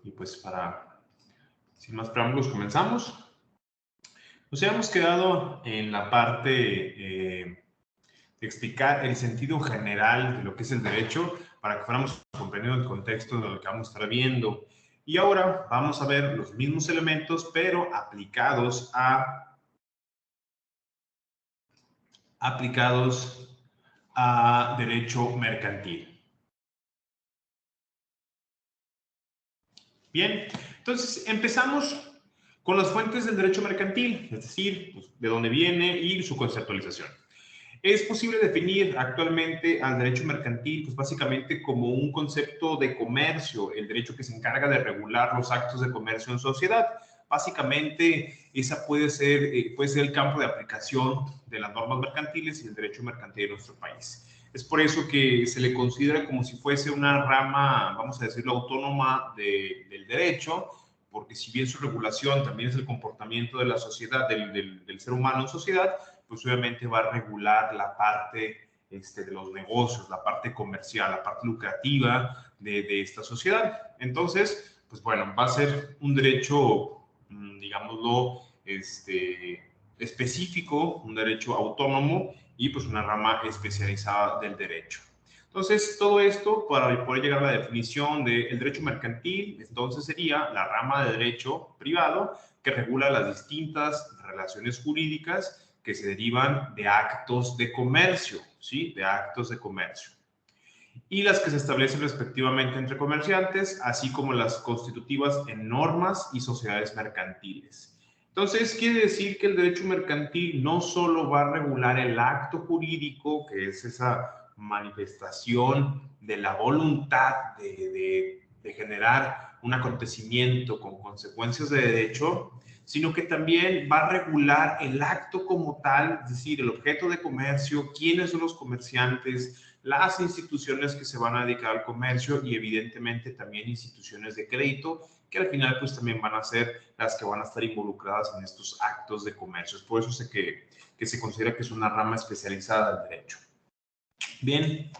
Y pues sin más preámbulos, comenzamos. Nos habíamos quedado en la parte de explicar el sentido general de lo que es el derecho para que fuéramos comprendiendo el contexto de lo que vamos a estar viendo. Y ahora vamos a ver los mismos elementos, pero aplicados a derecho mercantil. Bien, entonces empezamos con las fuentes del derecho mercantil, es decir, pues, de dónde viene y su conceptualización. Es posible definir actualmente al derecho mercantil, pues básicamente como un concepto de comercio, el derecho que se encarga de regular los actos de comercio en sociedad. Básicamente, esa puede ser el campo de aplicación de las normas mercantiles y el derecho mercantil de nuestro país. Es por eso que se le considera como si fuese una rama, vamos a decirlo, autónoma del derecho, porque si bien su regulación también es el comportamiento de la sociedad, del ser humano en sociedad, pues obviamente va a regular la parte de los negocios, la parte comercial, la parte lucrativa de esta sociedad. Entonces, pues bueno, va a ser un derecho, digámoslo, específico, un derecho autónomo y pues una rama especializada del derecho. Entonces, todo esto para poder llegar a la definición del derecho mercantil, entonces sería la rama de derecho privado que regula las distintas relaciones jurídicas que se derivan de actos de comercio, ¿sí? De actos de comercio. Y las que se establecen respectivamente entre comerciantes, así como las constitutivas en normas y sociedades mercantiles. Entonces, quiere decir que el derecho mercantil no solo va a regular el acto jurídico, que es esa manifestación de la voluntad de generar un acontecimiento con consecuencias de derecho, sino que también va a regular el acto como tal, es decir, el objeto de comercio, quiénes son los comerciantes, las instituciones que se van a dedicar al comercio y evidentemente también instituciones de crédito que al final pues también van a ser las que van a estar involucradas en estos actos de comercio. Es por eso que se considera que es una rama especializada del derecho. Bien.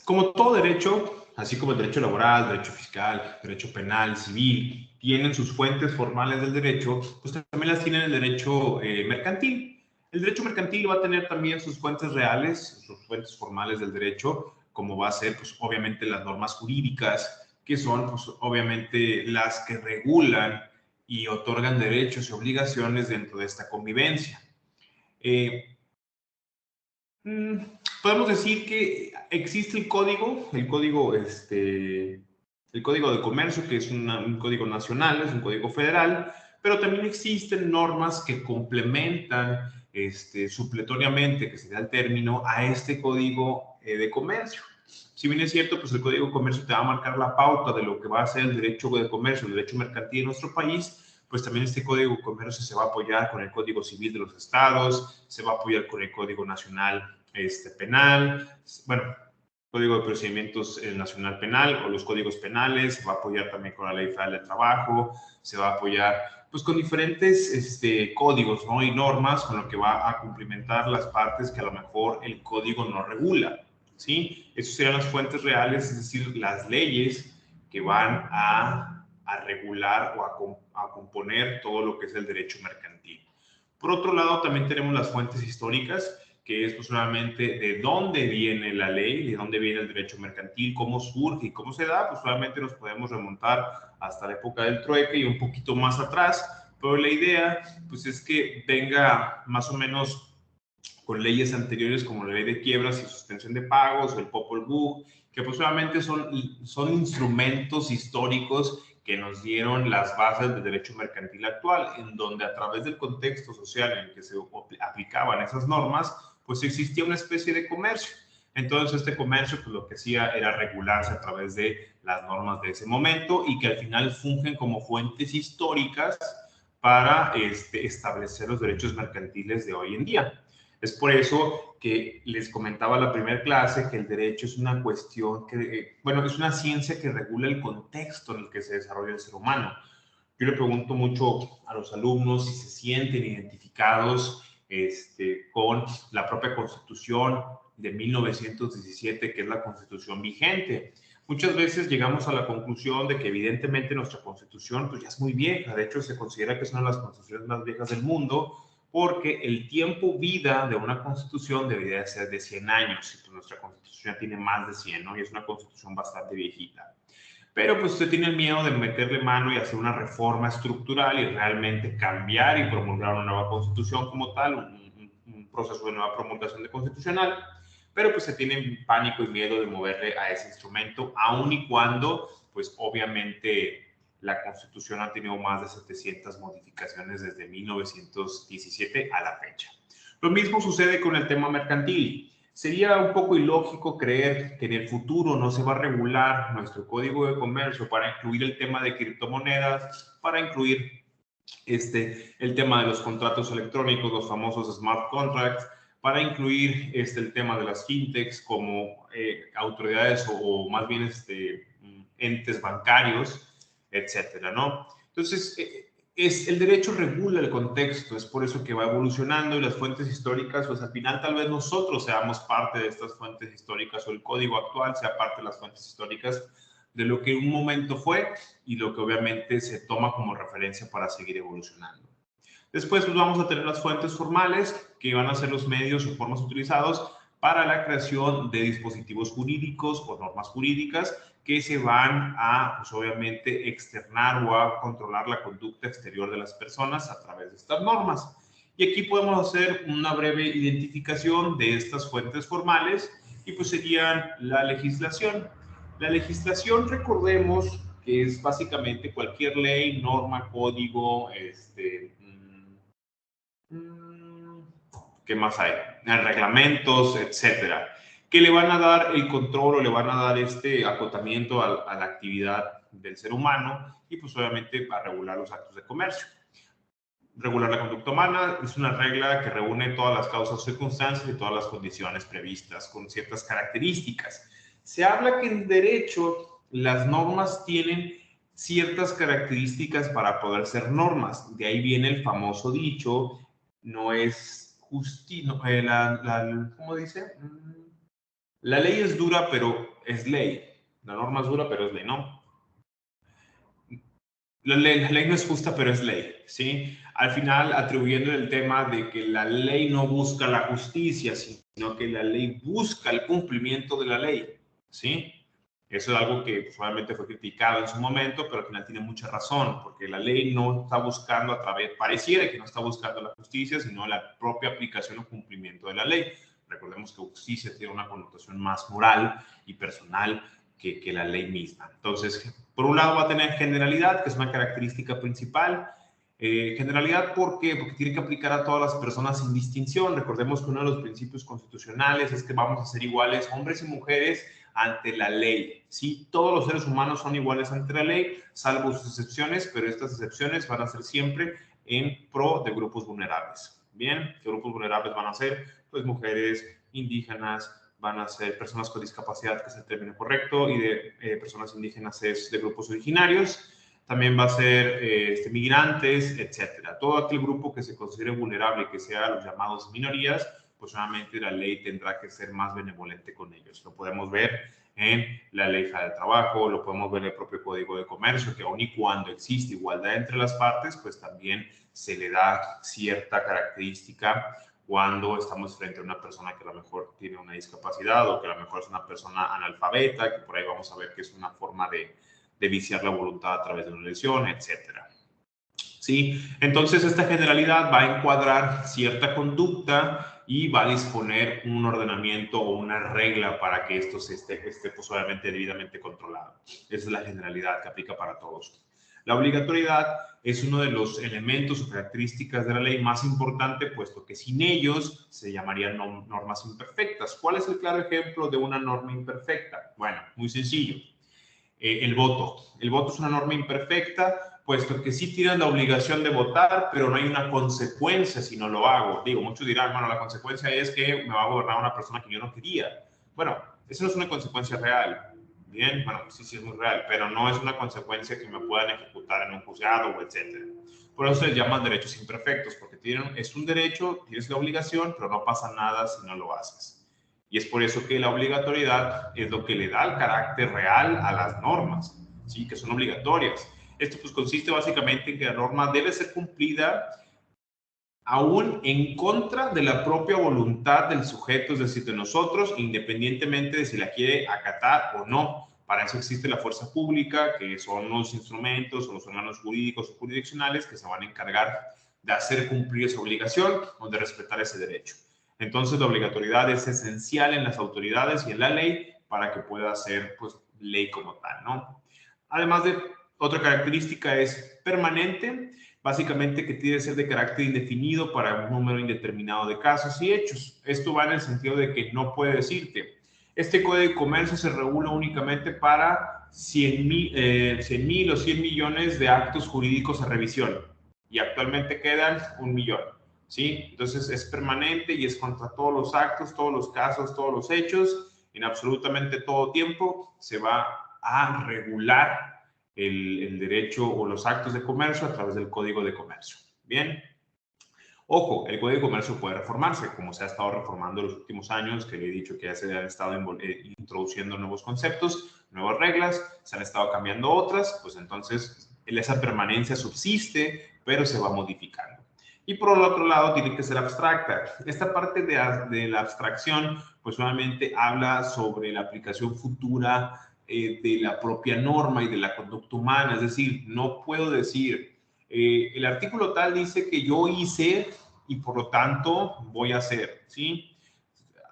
Como todo derecho, así como el derecho laboral, derecho fiscal, derecho penal, civil, tienen sus fuentes formales del derecho, pues también las tiene el derecho mercantil. El derecho mercantil va a tener también sus fuentes reales, sus fuentes formales del derecho, como va a ser, pues obviamente las normas jurídicas, que son, pues obviamente las que regulan y otorgan derechos y obligaciones dentro de esta convivencia. Podemos decir que existe el código de comercio, que es un código nacional, es un código federal, pero también existen normas que complementan supletoriamente, que sería el término, a este código de comercio. Si bien es cierto, pues el código de comercio te va a marcar la pauta de lo que va a ser el derecho de comercio, el derecho mercantil en nuestro país, pues también este Código de Comercio se va a apoyar con el Código Civil de los Estados, se va a apoyar con el Código Nacional Penal, bueno, Código de Procedimientos Nacional Penal o los códigos penales, se va a apoyar también con la Ley Federal del Trabajo, se va a apoyar pues con diferentes códigos, ¿no? Y normas con lo que va a cumplimentar las partes que a lo mejor el código no regula, ¿sí? Esas serían las fuentes reales, es decir, las leyes que van a regular o a componer todo lo que es el derecho mercantil. Por otro lado, también tenemos las fuentes históricas, que es pues solamente de dónde viene la ley, de dónde viene el derecho mercantil, cómo surge y cómo se da, pues solamente nos podemos remontar hasta la época del trueque y un poquito más atrás, pero la idea pues es que venga más o menos con leyes anteriores como la ley de quiebras y suspensión de pagos o el Popol Vuh, que pues solamente son instrumentos históricos que nos dieron las bases del derecho mercantil actual, en donde a través del contexto social en el que se aplicaban esas normas, pues existía una especie de comercio. Entonces este comercio pues lo que hacía era regularse a través de las normas de ese momento y que al final fungen como fuentes históricas para establecer los derechos mercantiles de hoy en día. Es por eso que les comentaba en la primera clase que el derecho es una cuestión que, bueno, es una ciencia que regula el contexto en el que se desarrolla el ser humano. Yo le pregunto mucho a los alumnos si se sienten identificados con la propia Constitución de 1917, que es la Constitución vigente. Muchas veces llegamos a la conclusión de que evidentemente nuestra Constitución pues ya es muy vieja. De hecho, se considera que es una de las constituciones más viejas del mundo porque el tiempo vida de una Constitución debería ser de 100 años. Y pues nuestra Constitución ya tiene más de 100, ¿no? Y es una Constitución bastante viejita. Pero pues usted tiene el miedo de meterle mano y hacer una reforma estructural y realmente cambiar y promulgar una nueva Constitución como tal, un proceso de nueva promulgación de constitucional. Pero pues se tiene pánico y miedo de moverle a ese instrumento, aun y cuando, pues obviamente la Constitución ha tenido más de 700 modificaciones desde 1917 a la fecha. Lo mismo sucede con el tema mercantil. Sería un poco ilógico creer que en el futuro no se va a regular nuestro código de comercio para incluir el tema de criptomonedas, para incluir el tema de los contratos electrónicos, los famosos smart contracts, para incluir el tema de las fintechs como autoridades o más bien entes bancarios, etcétera, ¿no? Entonces, el derecho regula el contexto, es por eso que va evolucionando y las fuentes históricas, pues al final tal vez nosotros seamos parte de estas fuentes históricas o el código actual sea parte de las fuentes históricas de lo que en un momento fue y lo que obviamente se toma como referencia para seguir evolucionando. Después pues, vamos a tener las fuentes formales, que van a ser los medios o formas utilizados para la creación de dispositivos jurídicos o normas jurídicas que se van a, pues obviamente, externar o a controlar la conducta exterior de las personas a través de estas normas. Y aquí podemos hacer una breve identificación de estas fuentes formales y pues serían la legislación. La legislación, recordemos que es básicamente cualquier ley, norma, código, ¿qué más hay? Reglamentos, etcétera, que le van a dar el control o le van a dar este acotamiento a la actividad del ser humano y pues obviamente a regular los actos de comercio. Regular la conducta humana es una regla que reúne todas las causas, circunstancias y todas las condiciones previstas con ciertas características. Se habla que en derecho las normas tienen ciertas características para poder ser normas. De ahí viene el famoso dicho, no es justicia, ¿cómo dice? La ley es dura, pero es ley. La norma es dura, pero es ley, ¿no? La ley no es justa, pero es ley, ¿sí? Al final, atribuyendo el tema de que la ley no busca la justicia, sino que la ley busca el cumplimiento de la ley, ¿sí? Eso es algo que probablemente fue criticado en su momento, pero al final tiene mucha razón, porque la ley no está buscando a través, pareciera que no está buscando la justicia, sino la propia aplicación o cumplimiento de la ley. Recordemos que justicia tiene una connotación más moral y personal que la ley misma. Entonces, por un lado va a tener generalidad, que es una característica principal. Generalidad, ¿por qué? Porque tiene que aplicar a todas las personas sin distinción. Recordemos que uno de los principios constitucionales es que vamos a ser iguales hombres y mujeres ante la ley. Sí, todos los seres humanos son iguales ante la ley, salvo sus excepciones, pero estas excepciones van a ser siempre en pro de grupos vulnerables. Bien, ¿qué grupos vulnerables van a ser? Pues mujeres, indígenas, van a ser personas con discapacidad, que es el término correcto, y de personas indígenas es de grupos originarios. También va a ser migrantes, etcétera. Todo aquel grupo que se considere vulnerable, que sea los llamados minorías, pues obviamente la ley tendrá que ser más benevolente con ellos. Lo podemos ver en la Ley Federal del Trabajo, lo podemos ver en el propio Código de Comercio, que aun y cuando existe igualdad entre las partes, pues también se le da cierta característica cuando estamos frente a una persona que a lo mejor tiene una discapacidad o que a lo mejor es una persona analfabeta, que por ahí vamos a ver que es una forma de viciar la voluntad a través de una lesión, etcétera. ¿Sí? Entonces, esta generalidad va a encuadrar cierta conducta y va a disponer un ordenamiento o una regla para que esto esté pues, obviamente debidamente controlado. Esa es la generalidad que aplica para todos. La obligatoriedad es uno de los elementos o características de la ley más importante, puesto que sin ellos se llamarían normas imperfectas. ¿Cuál es el claro ejemplo de una norma imperfecta? Bueno, muy sencillo. El voto. El voto es una norma imperfecta, puesto que sí tienen la obligación de votar, pero no hay una consecuencia si no lo hago. Digo, muchos dirán, bueno, la consecuencia es que me va a gobernar una persona que yo no quería. Bueno, eso no es una consecuencia real. Bien, bueno, sí es muy real, pero no es una consecuencia que me puedan ejecutar en un juzgado o etcétera. Por eso se llaman derechos imperfectos, porque es un derecho, tienes la obligación, pero no pasa nada si no lo haces. Y es por eso que la obligatoriedad es lo que le da el carácter real a las normas, ¿sí? Que son obligatorias. Esto pues consiste básicamente en que la norma debe ser cumplida aún en contra de la propia voluntad del sujeto, es decir, de nosotros, independientemente de si la quiere acatar o no. Para eso existe la fuerza pública, que son los instrumentos o los órganos jurídicos o jurisdiccionales que se van a encargar de hacer cumplir esa obligación o de respetar ese derecho. Entonces, la obligatoriedad es esencial en las autoridades y en la ley para que pueda ser, pues, ley como tal, ¿no? Además de, otra característica es permanente, básicamente que tiene que ser de carácter indefinido para un número indeterminado de casos y hechos. Esto va en el sentido de que no puede decirte, este Código de Comercio se regula únicamente para 100,000 o 100 millones de actos jurídicos a revisión y actualmente quedan 1 millón, ¿sí? Entonces es permanente y es contra todos los actos, todos los casos, todos los hechos, en absolutamente todo tiempo se va a regular el derecho o los actos de comercio a través del Código de Comercio. Bien. Ojo, el Código de Comercio puede reformarse, como se ha estado reformando en los últimos años, que le he dicho que ya se han estado introduciendo nuevos conceptos, nuevas reglas, se han estado cambiando otras, pues entonces esa permanencia subsiste, pero se va modificando. Y por el otro lado, tiene que ser abstracta. Esta parte de la abstracción, pues solamente habla sobre la aplicación futura de la propia norma y de la conducta humana. Es decir, no puedo decir, el artículo tal dice que yo hice y por lo tanto voy a hacer, ¿sí?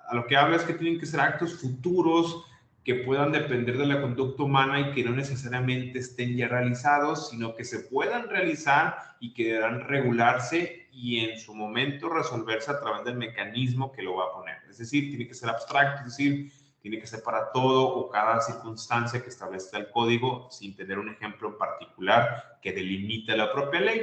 A lo que habla es que tienen que ser actos futuros que puedan depender de la conducta humana y que no necesariamente estén ya realizados, sino que se puedan realizar y que deberán regularse y en su momento resolverse a través del mecanismo que lo va a poner. Es decir, tiene que ser abstracto, es decir, tiene que ser para todo o cada circunstancia que establezca el código sin tener un ejemplo en particular que delimite la propia ley.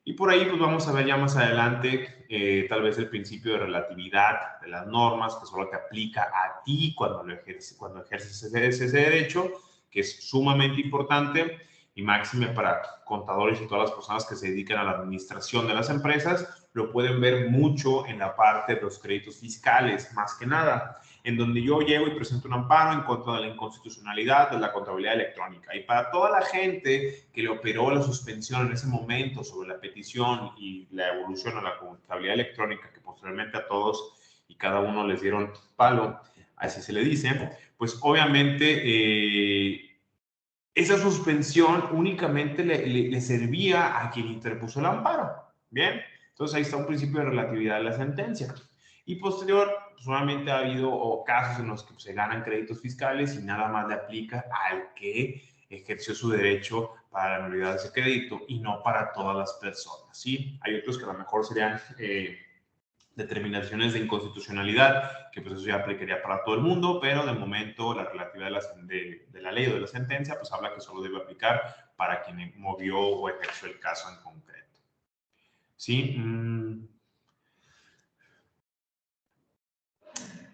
Y por ahí pues vamos a ver ya más adelante tal vez el principio de relatividad de las normas que solo te aplica a ti cuando ejerces ese derecho, que es sumamente importante y máxime para contadores y todas las personas que se dedican a la administración de las empresas. Lo pueden ver mucho en la parte de los créditos fiscales, más que nada, en donde yo llego y presento un amparo en contra de la inconstitucionalidad de la contabilidad electrónica. Y para toda la gente que le operó la suspensión en ese momento sobre la petición y la evolución a la contabilidad electrónica, que posteriormente a todos y cada uno les dieron palo, así se le dice, pues obviamente esa suspensión únicamente le servía a quien interpuso el amparo. Bien, entonces ahí está un principio de relatividad de la sentencia. Y posterior, solamente ha habido casos en los que se ganan créditos fiscales y nada más le aplica al que ejerció su derecho para la nulidad de ese crédito y no para todas las personas, ¿sí? Hay otros que a lo mejor serían determinaciones de inconstitucionalidad, que pues eso ya aplicaría para todo el mundo, pero de momento la relatividad de la ley o de la sentencia, pues habla que solo debe aplicar para quien movió o ejerció el caso en concreto. ¿Sí?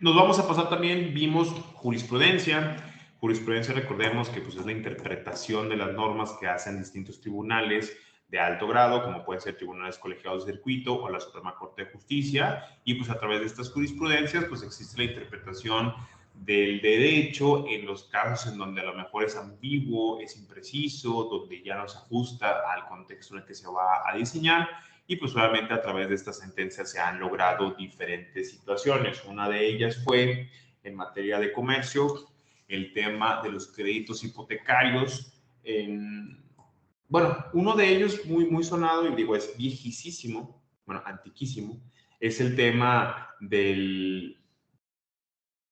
Nos vamos a pasar también, vimos jurisprudencia. Jurisprudencia, recordemos que pues, es la interpretación de las normas que hacen distintos tribunales de alto grado, como pueden ser tribunales colegiados de circuito o la Suprema Corte de Justicia, y pues a través de estas jurisprudencias pues existe la interpretación del derecho en los casos en donde a lo mejor es ambiguo, es impreciso, donde ya no se ajusta al contexto en el que se va a diseñar, y pues obviamente a través de estas sentencias se han logrado diferentes situaciones. Una de ellas fue en materia de comercio, el tema de los créditos hipotecarios. Bueno, uno de ellos muy sonado, y digo, es viejísimo, bueno, antiquísimo, es el tema de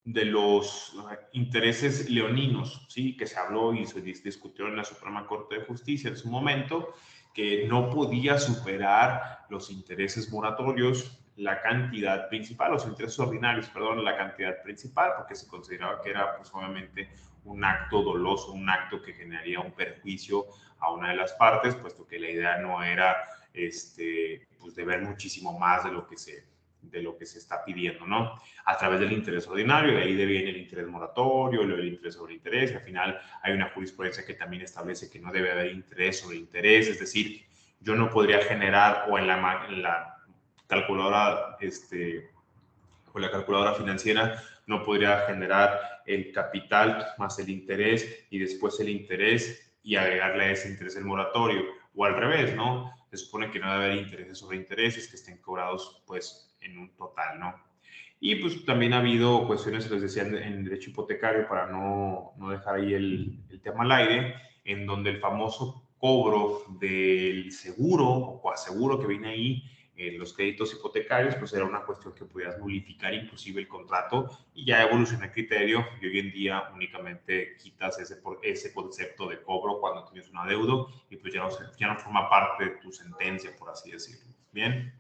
los intereses leoninos, ¿sí? Que se habló y se discutió en la Suprema Corte de Justicia en su momento, que no podía superar los intereses moratorios, la cantidad principal, los intereses ordinarios, perdón, la cantidad principal, porque se consideraba que era, pues obviamente, un acto doloso, un acto que generaría un perjuicio a una de las partes, puesto que la idea no era, pues, deber muchísimo más de lo que se está pidiendo, ¿no? A través del interés ordinario, de ahí viene el interés moratorio, luego el interés sobre interés, y al final hay una jurisprudencia que también establece que no debe haber interés sobre interés, es decir, yo no podría generar o en la calculadora o la calculadora financiera no podría generar el capital más el interés y después el interés y agregarle a ese interés el moratorio, o al revés, ¿no? Se supone que no debe haber intereses sobre intereses que estén cobrados pues en un total, ¿no? Y pues también ha habido cuestiones, les decía, en derecho hipotecario, para no dejar ahí el tema al aire, en donde el famoso cobro del seguro o coaseguro que viene ahí en los créditos hipotecarios, pues era una cuestión que podías nulificar inclusive el contrato, y ya evolucionó el criterio y hoy en día únicamente quitas ese concepto de cobro cuando tienes un adeudo y pues ya no forma parte de tu sentencia, por así decirlo. Bien.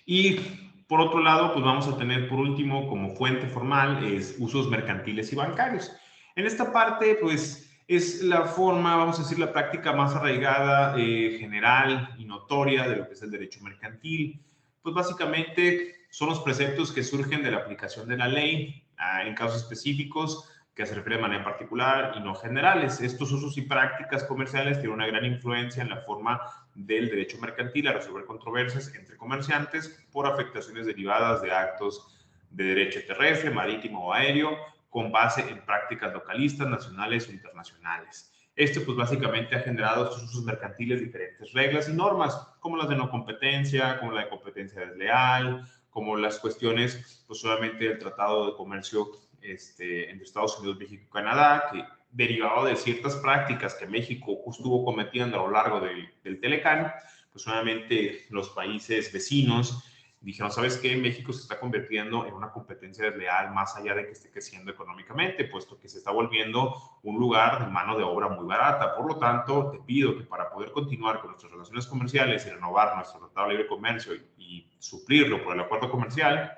Y por otro lado, pues vamos a tener por último como fuente formal usos mercantiles y bancarios. En esta parte, pues es la forma, vamos a decir, la práctica más arraigada, general y notoria de lo que es el derecho mercantil. Pues básicamente son los preceptos que surgen de la aplicación de la ley en casos específicos que se refiere de manera particular y no generales. Estos usos y prácticas comerciales tienen una gran influencia en la forma del derecho mercantil a resolver controversias entre comerciantes por afectaciones derivadas de actos de derecho terrestre, marítimo o aéreo, con base en prácticas localistas, nacionales o internacionales. Esto pues básicamente ha generado estos usos mercantiles diferentes reglas y normas, como las de no competencia, como la de competencia desleal, como las cuestiones pues solamente del Tratado de Comercio entre Estados Unidos, México y Canadá, que derivado de ciertas prácticas que México estuvo cometiendo a lo largo del Telecán, pues obviamente los países vecinos dijeron, ¿sabes qué? México se está convirtiendo en una competencia desleal más allá de que esté creciendo económicamente, puesto que se está volviendo un lugar de mano de obra muy barata. Por lo tanto, te pido que para poder continuar con nuestras relaciones comerciales y renovar nuestro Tratado de Libre Comercio y suplirlo por el acuerdo comercial,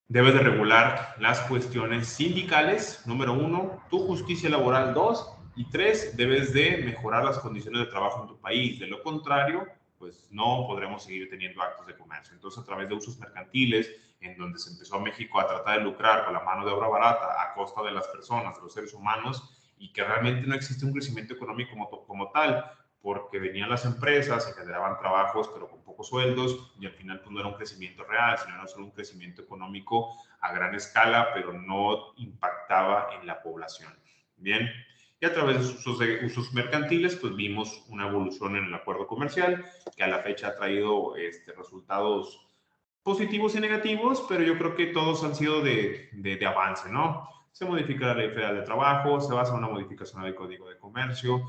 debes de regular las cuestiones sindicales, número 1, tu justicia laboral, 2, y 3, debes de mejorar las condiciones de trabajo en tu país. De lo contrario, pues no podremos seguir teniendo actos de comercio. Entonces, a través de usos mercantiles, en donde se empezó a México a tratar de lucrar con la mano de obra barata a costa de las personas, de los seres humanos, y que realmente no existe un crecimiento económico como tal, porque venían las empresas, se generaban trabajos, pero con pocos sueldos, y al final pues, no era un crecimiento real, sino era solo un crecimiento económico a gran escala, pero no impactaba en la población. Bien, y a través de usos mercantiles, pues vimos una evolución en el acuerdo comercial, que a la fecha ha traído resultados positivos y negativos, pero yo creo que todos han sido de avance, ¿no? Se modifica la Ley Federal de Trabajo, se basa en una modificación del Código de Comercio.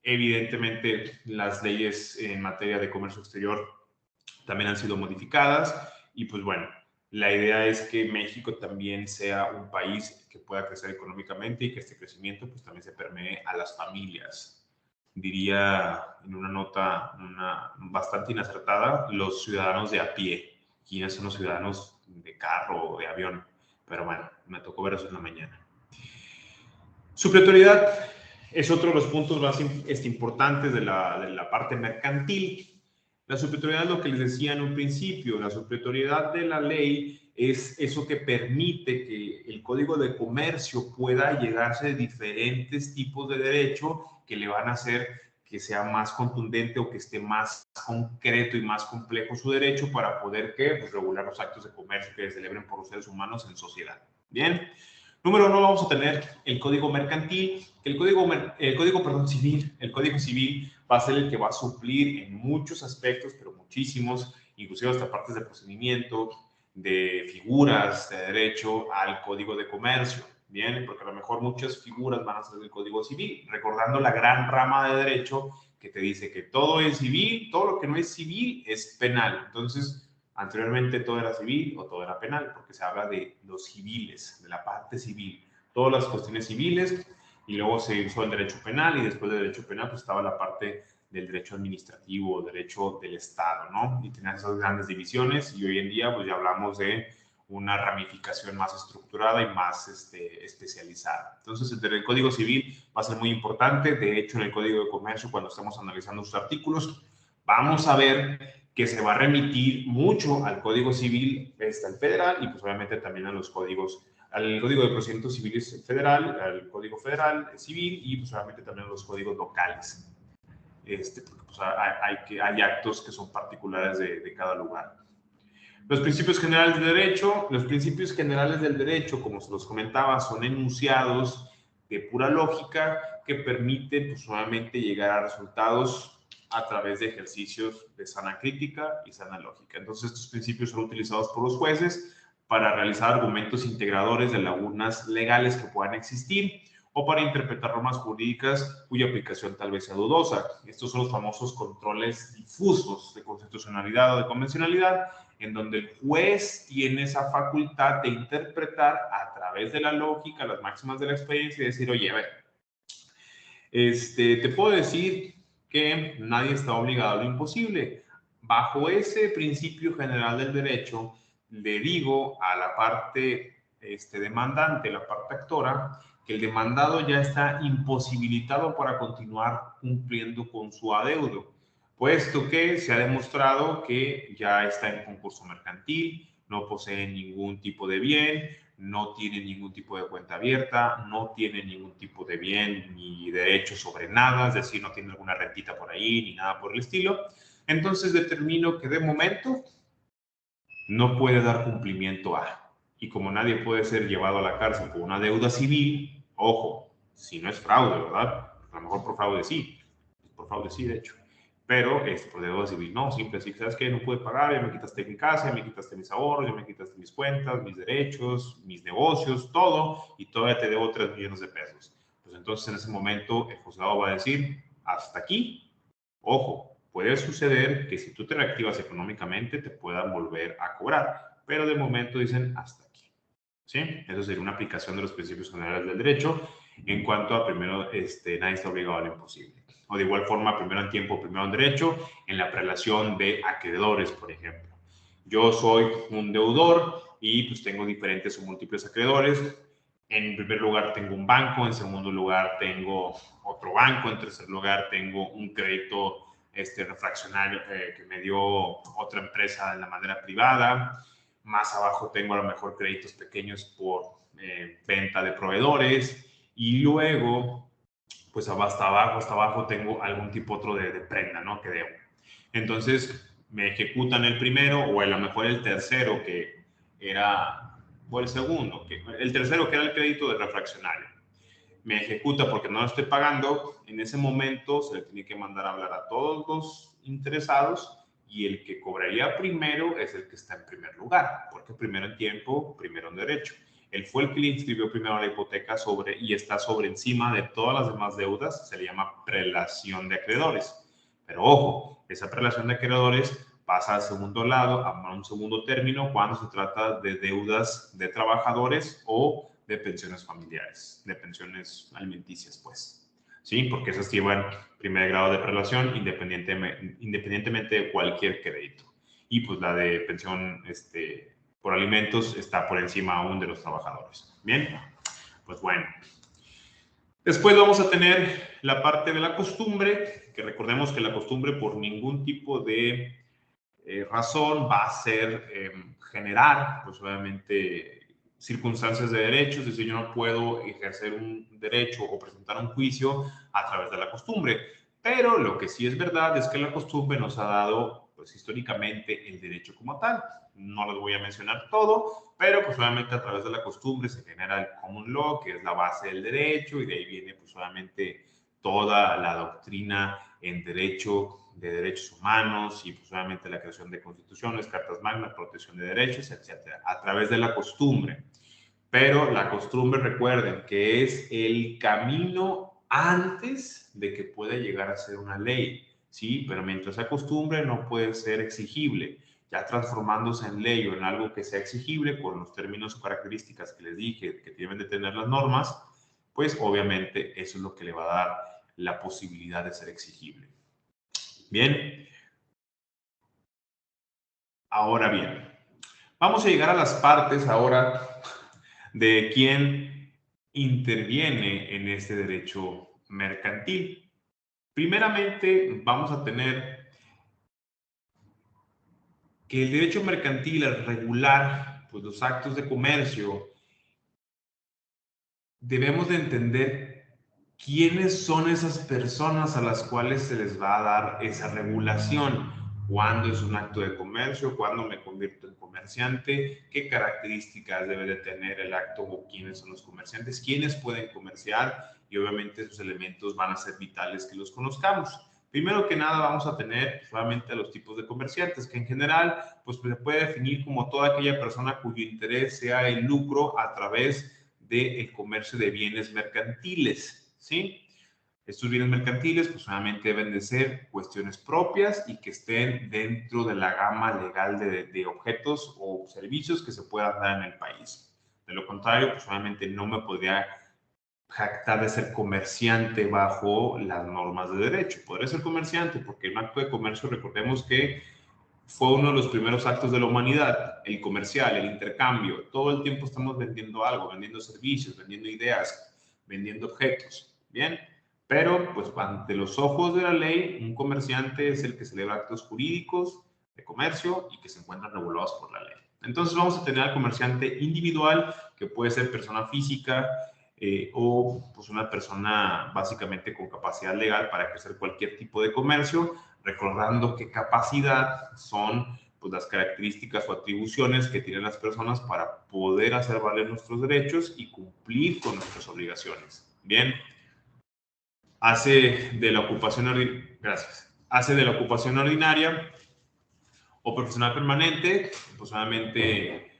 Evidentemente, las leyes en materia de comercio exterior también han sido modificadas y pues bueno, la idea es que México también sea un país que pueda crecer económicamente y que este crecimiento pues también se permee a las familias. Diría en una nota bastante inacertada, los ciudadanos de a pie. ¿Quiénes son los ciudadanos de carro o de avión? Pero bueno, me tocó ver eso en la mañana. Supletoriedad es otro de los puntos más importantes de la parte mercantil. La supletoriedad es lo que les decía en un principio. La supletoriedad de la ley es eso que permite que el Código de Comercio pueda llegarse de diferentes tipos de derecho que le van a hacer que sea más contundente o que esté más concreto y más complejo su derecho para poder pues, regular los actos de comercio que se celebren por los seres humanos en sociedad. Bien. Número 1, vamos a tener el código mercantil, que el código civil va a ser el que va a suplir en muchos aspectos, pero muchísimos, inclusive hasta partes de procedimiento, de figuras de derecho al código de comercio, ¿bien? Porque a lo mejor muchas figuras van a ser del código civil, recordando la gran rama de derecho que te dice que todo es civil, todo lo que no es civil es penal. Entonces, anteriormente todo era civil o todo era penal, porque se habla de los civiles, de la parte civil, todas las cuestiones civiles, y luego se hizo el derecho penal, y después del derecho penal pues estaba la parte del derecho administrativo, derecho del Estado, ¿no? Y tenían esas grandes divisiones, y hoy en día pues ya hablamos de una ramificación más estructurada y más especializada. Entonces, el Código Civil va a ser muy importante. De hecho, en el Código de Comercio, cuando estamos analizando sus artículos, vamos a ver que se va a remitir mucho al Código Civil el federal y pues obviamente también a los códigos, al Código de Procedimientos Civiles federal, al Código Federal Civil y pues obviamente también a los códigos locales. Porque pues, hay actos que son particulares de cada lugar. Los principios generales del derecho, como se los comentaba, son enunciados de pura lógica que permiten, pues, nuevamente llegar a resultados a través de ejercicios de sana crítica y sana lógica. Entonces, estos principios son utilizados por los jueces para realizar argumentos integradores de lagunas legales que puedan existir o para interpretar normas jurídicas cuya aplicación tal vez sea dudosa. Estos son los famosos controles difusos de constitucionalidad o de convencionalidad, en donde el juez tiene esa facultad de interpretar a través de la lógica las máximas de la experiencia y decir, oye, a ver, te puedo decir que nadie está obligado a lo imposible. Bajo ese principio general del derecho, le digo a la parte demandante, la parte actora, que el demandado ya está imposibilitado para continuar cumpliendo con su adeudo, puesto que se ha demostrado que ya está en concurso mercantil, no posee ningún tipo de bien, no tiene ningún tipo de cuenta abierta, no tiene ningún tipo de bien ni derecho sobre nada, es decir, no tiene alguna rentita por ahí ni nada por el estilo. Entonces determino que de momento no puede dar cumplimiento a. Y como nadie puede ser llevado a la cárcel por una deuda civil, ojo, si no es fraude, ¿verdad? A lo mejor por fraude sí, de hecho. Pero por deuda civil no, simple así, ¿sabes qué? No pude pagar, ya me quitaste mi casa, ya me quitaste mis ahorros, ya me quitaste mis cuentas, mis derechos, mis negocios, todo, y todavía te debo 3 millones de pesos. Pues entonces en ese momento el juzgado va a decir, hasta aquí. Ojo, puede suceder que si tú te reactivas económicamente te puedan volver a cobrar, pero de momento dicen hasta aquí. ¿Sí? Eso sería una aplicación de los principios generales del derecho en cuanto a primero, nadie está obligado a lo imposible. O de igual forma, primero en tiempo, primero en derecho, en la prelación de acreedores, por ejemplo. Yo soy un deudor y pues tengo diferentes o múltiples acreedores. En primer lugar tengo un banco, en segundo lugar tengo otro banco, en tercer lugar tengo un crédito refraccionario que me dio otra empresa de la manera privada. Más abajo tengo a lo mejor créditos pequeños por venta de proveedores y luego, pues hasta abajo tengo algún tipo otro de prenda, ¿no? Que debo. Entonces, me ejecutan el primero o a lo mejor el tercero que era, o el segundo, el tercero que era el crédito de refraccionario. Me ejecuta porque no lo estoy pagando, en ese momento se le tiene que mandar a hablar a todos los interesados y el que cobraría primero es el que está en primer lugar, porque primero en tiempo, primero en derecho. Él fue el que le inscribió primero la hipoteca y está sobre encima de todas las demás deudas, se le llama prelación de acreedores. Pero ojo, esa prelación de acreedores pasa al segundo lado, a un segundo término, cuando se trata de deudas de trabajadores o de pensiones familiares, de pensiones alimenticias, pues. Sí, porque esas llevan primer grado de prelación independientemente de cualquier crédito. Y pues la de pensión por alimentos está por encima aún de los trabajadores. Bien, pues bueno. Después vamos a tener la parte de la costumbre, que recordemos que la costumbre por ningún tipo de razón va a ser generar, pues obviamente, circunstancias de derechos, es decir, yo no puedo ejercer un derecho o presentar un juicio a través de la costumbre, pero lo que sí es verdad es que la costumbre nos ha dado, pues históricamente, el derecho como tal. No los voy a mencionar todo, pero pues obviamente a través de la costumbre se genera el common law, que es la base del derecho, y de ahí viene pues obviamente toda la doctrina en derecho, de derechos humanos y pues obviamente la creación de constituciones, cartas magnas, protección de derechos, etcétera, a través de la costumbre. Pero la costumbre, recuerden, que es el camino antes de que pueda llegar a ser una ley, ¿sí? Pero mientras esa costumbre no puede ser exigible, ya transformándose en ley o en algo que sea exigible con los términos o características que les dije que deben de tener las normas, pues obviamente eso es lo que le va a dar la posibilidad de ser exigible. Bien, ahora bien, vamos a llegar a las partes ahora de quién interviene en este derecho mercantil. Primeramente, vamos a tener que el derecho mercantil al regular pues, los actos de comercio, debemos de entender quiénes son esas personas a las cuales se les va a dar esa regulación. cuándo es un acto de comercio, cuándo me convierto en comerciante, qué características debe de tener el acto o quiénes son los comerciantes, quiénes pueden comerciar, y obviamente esos elementos van a ser vitales que los conozcamos. Primero que nada vamos a tener solamente los tipos de comerciantes, que en general pues, se puede definir como toda aquella persona cuyo interés sea el lucro a través del comercio de bienes mercantiles, ¿sí? Estos bienes mercantiles, pues obviamente deben de ser cuestiones propias y que estén dentro de la gama legal de objetos o servicios que se puedan dar en el país. De lo contrario, pues obviamente no me podría jactar de ser comerciante bajo las normas de derecho. Podría ser comerciante porque el acto de comercio, recordemos que fue uno de los primeros actos de la humanidad, el comercial, el intercambio. Todo el tiempo estamos vendiendo algo, vendiendo servicios, vendiendo ideas, vendiendo objetos. Bien, pero pues ante los ojos de la ley, un comerciante es el que celebra actos jurídicos de comercio y que se encuentran regulados por la ley. Entonces vamos a tener al comerciante individual, que puede ser persona física, o pues una persona básicamente con capacidad legal para ejercer cualquier tipo de comercio, recordando que capacidad son pues, las características o atribuciones que tienen las personas para poder hacer valer nuestros derechos y cumplir con nuestras obligaciones. Bien, hace de la ocupación ordinaria o profesional permanente, pues solamente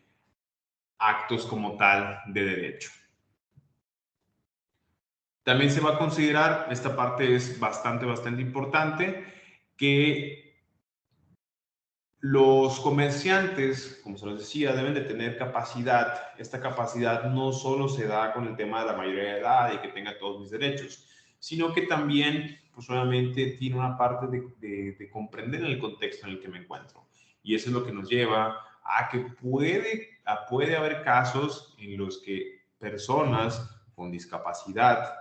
actos como tal de derecho. También se va a considerar, esta parte es bastante importante, que los comerciantes, como se los decía, deben de tener capacidad. Esta capacidad no solo se da con el tema de la mayoría de edad y que tenga todos mis derechos, sino que también, pues obviamente, tiene una parte de comprender el contexto en el que me encuentro. Y eso es lo que nos lleva a que puede haber casos en los que personas con discapacidad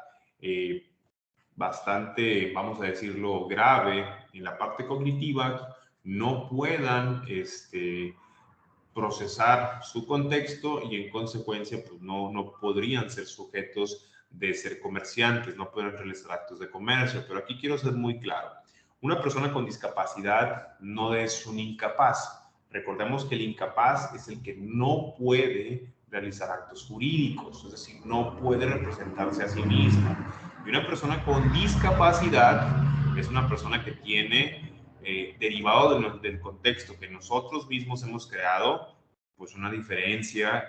bastante, vamos a decirlo, grave en la parte cognitiva, no puedan procesar su contexto y en consecuencia pues no podrían ser sujetos de ser comerciantes, no pueden realizar actos de comercio. Pero aquí quiero ser muy claro. Una persona con discapacidad no es un incapaz. Recordemos que el incapaz es el que no puede realizar actos jurídicos, es decir, no puede representarse a sí mismo. Y una persona con discapacidad es una persona que tiene, derivado del contexto que nosotros mismos hemos creado, pues una diferencia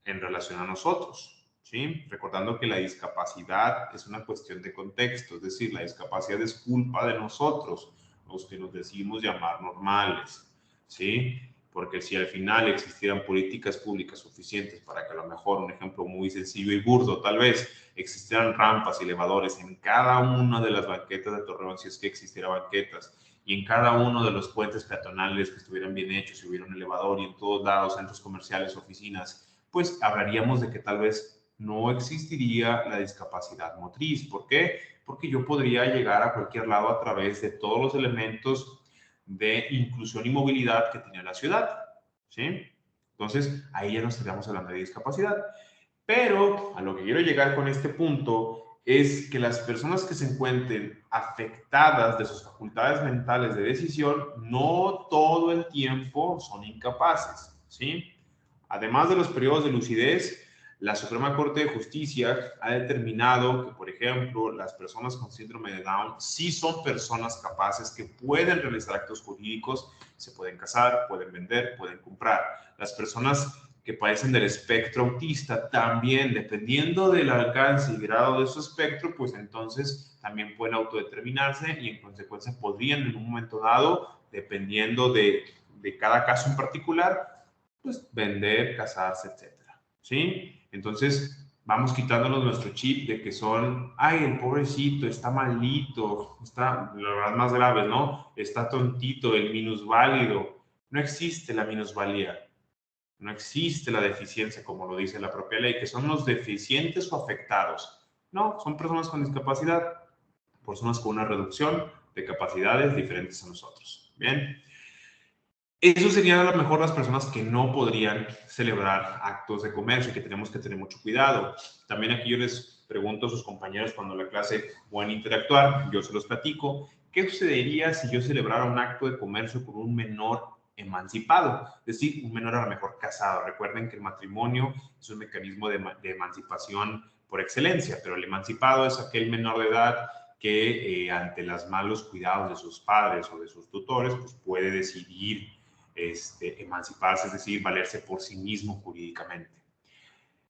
en relación a nosotros, ¿sí? Recordando que la discapacidad es una cuestión de contexto, es decir, la discapacidad es culpa de nosotros, los que nos decimos llamar normales, ¿sí? Porque si al final existieran políticas públicas suficientes para que a lo mejor, un ejemplo muy sencillo y burdo, tal vez existieran rampas y elevadores en cada una de las banquetas de Torreón, si es que existiera banquetas, y en cada uno de los puentes peatonales que estuvieran bien hechos, si hubiera un elevador y en todos lados, centros comerciales, oficinas, pues hablaríamos de que tal vez no existiría la discapacidad motriz. ¿Por qué? Porque yo podría llegar a cualquier lado a través de todos los elementos de inclusión y movilidad que tiene la ciudad, ¿sí? Entonces, ahí ya no estaríamos hablando de discapacidad. Pero a lo que quiero llegar con este punto es que las personas que se encuentren afectadas de sus facultades mentales de decisión no todo el tiempo son incapaces, ¿sí? Además de los periodos de lucidez, la Suprema Corte de Justicia ha determinado que, por ejemplo, las personas con síndrome de Down sí son personas capaces que pueden realizar actos jurídicos, se pueden casar, pueden vender, pueden comprar. Las personas que padecen del espectro autista también, dependiendo del alcance y grado de su espectro, pues entonces también pueden autodeterminarse y en consecuencia podrían en un momento dado, dependiendo de cada caso en particular, pues vender, casarse, etcétera, ¿sí? Entonces vamos quitándonos nuestro chip de que son, ay, el pobrecito está malito, está, la verdad más grave, ¿no? Está tontito, el minusválido. No existe la minusvalía. No existe la deficiencia, como lo dice la propia ley, que son los deficientes o afectados. No, son personas con discapacidad, personas con una reducción de capacidades diferentes a nosotros. Bien. Eso serían a lo mejor las personas que no podrían celebrar actos de comercio y que tenemos que tener mucho cuidado. También aquí yo les pregunto a sus compañeros cuando la clase pueden interactuar, yo se los platico, ¿qué sucedería si yo celebrara un acto de comercio con un menor emancipado? Es decir, un menor a lo mejor casado. Recuerden que el matrimonio es un mecanismo de emancipación por excelencia, pero el emancipado es aquel menor de edad que ante los malos cuidados de sus padres o de sus tutores, pues puede decidir emanciparse, es decir, valerse por sí mismo jurídicamente.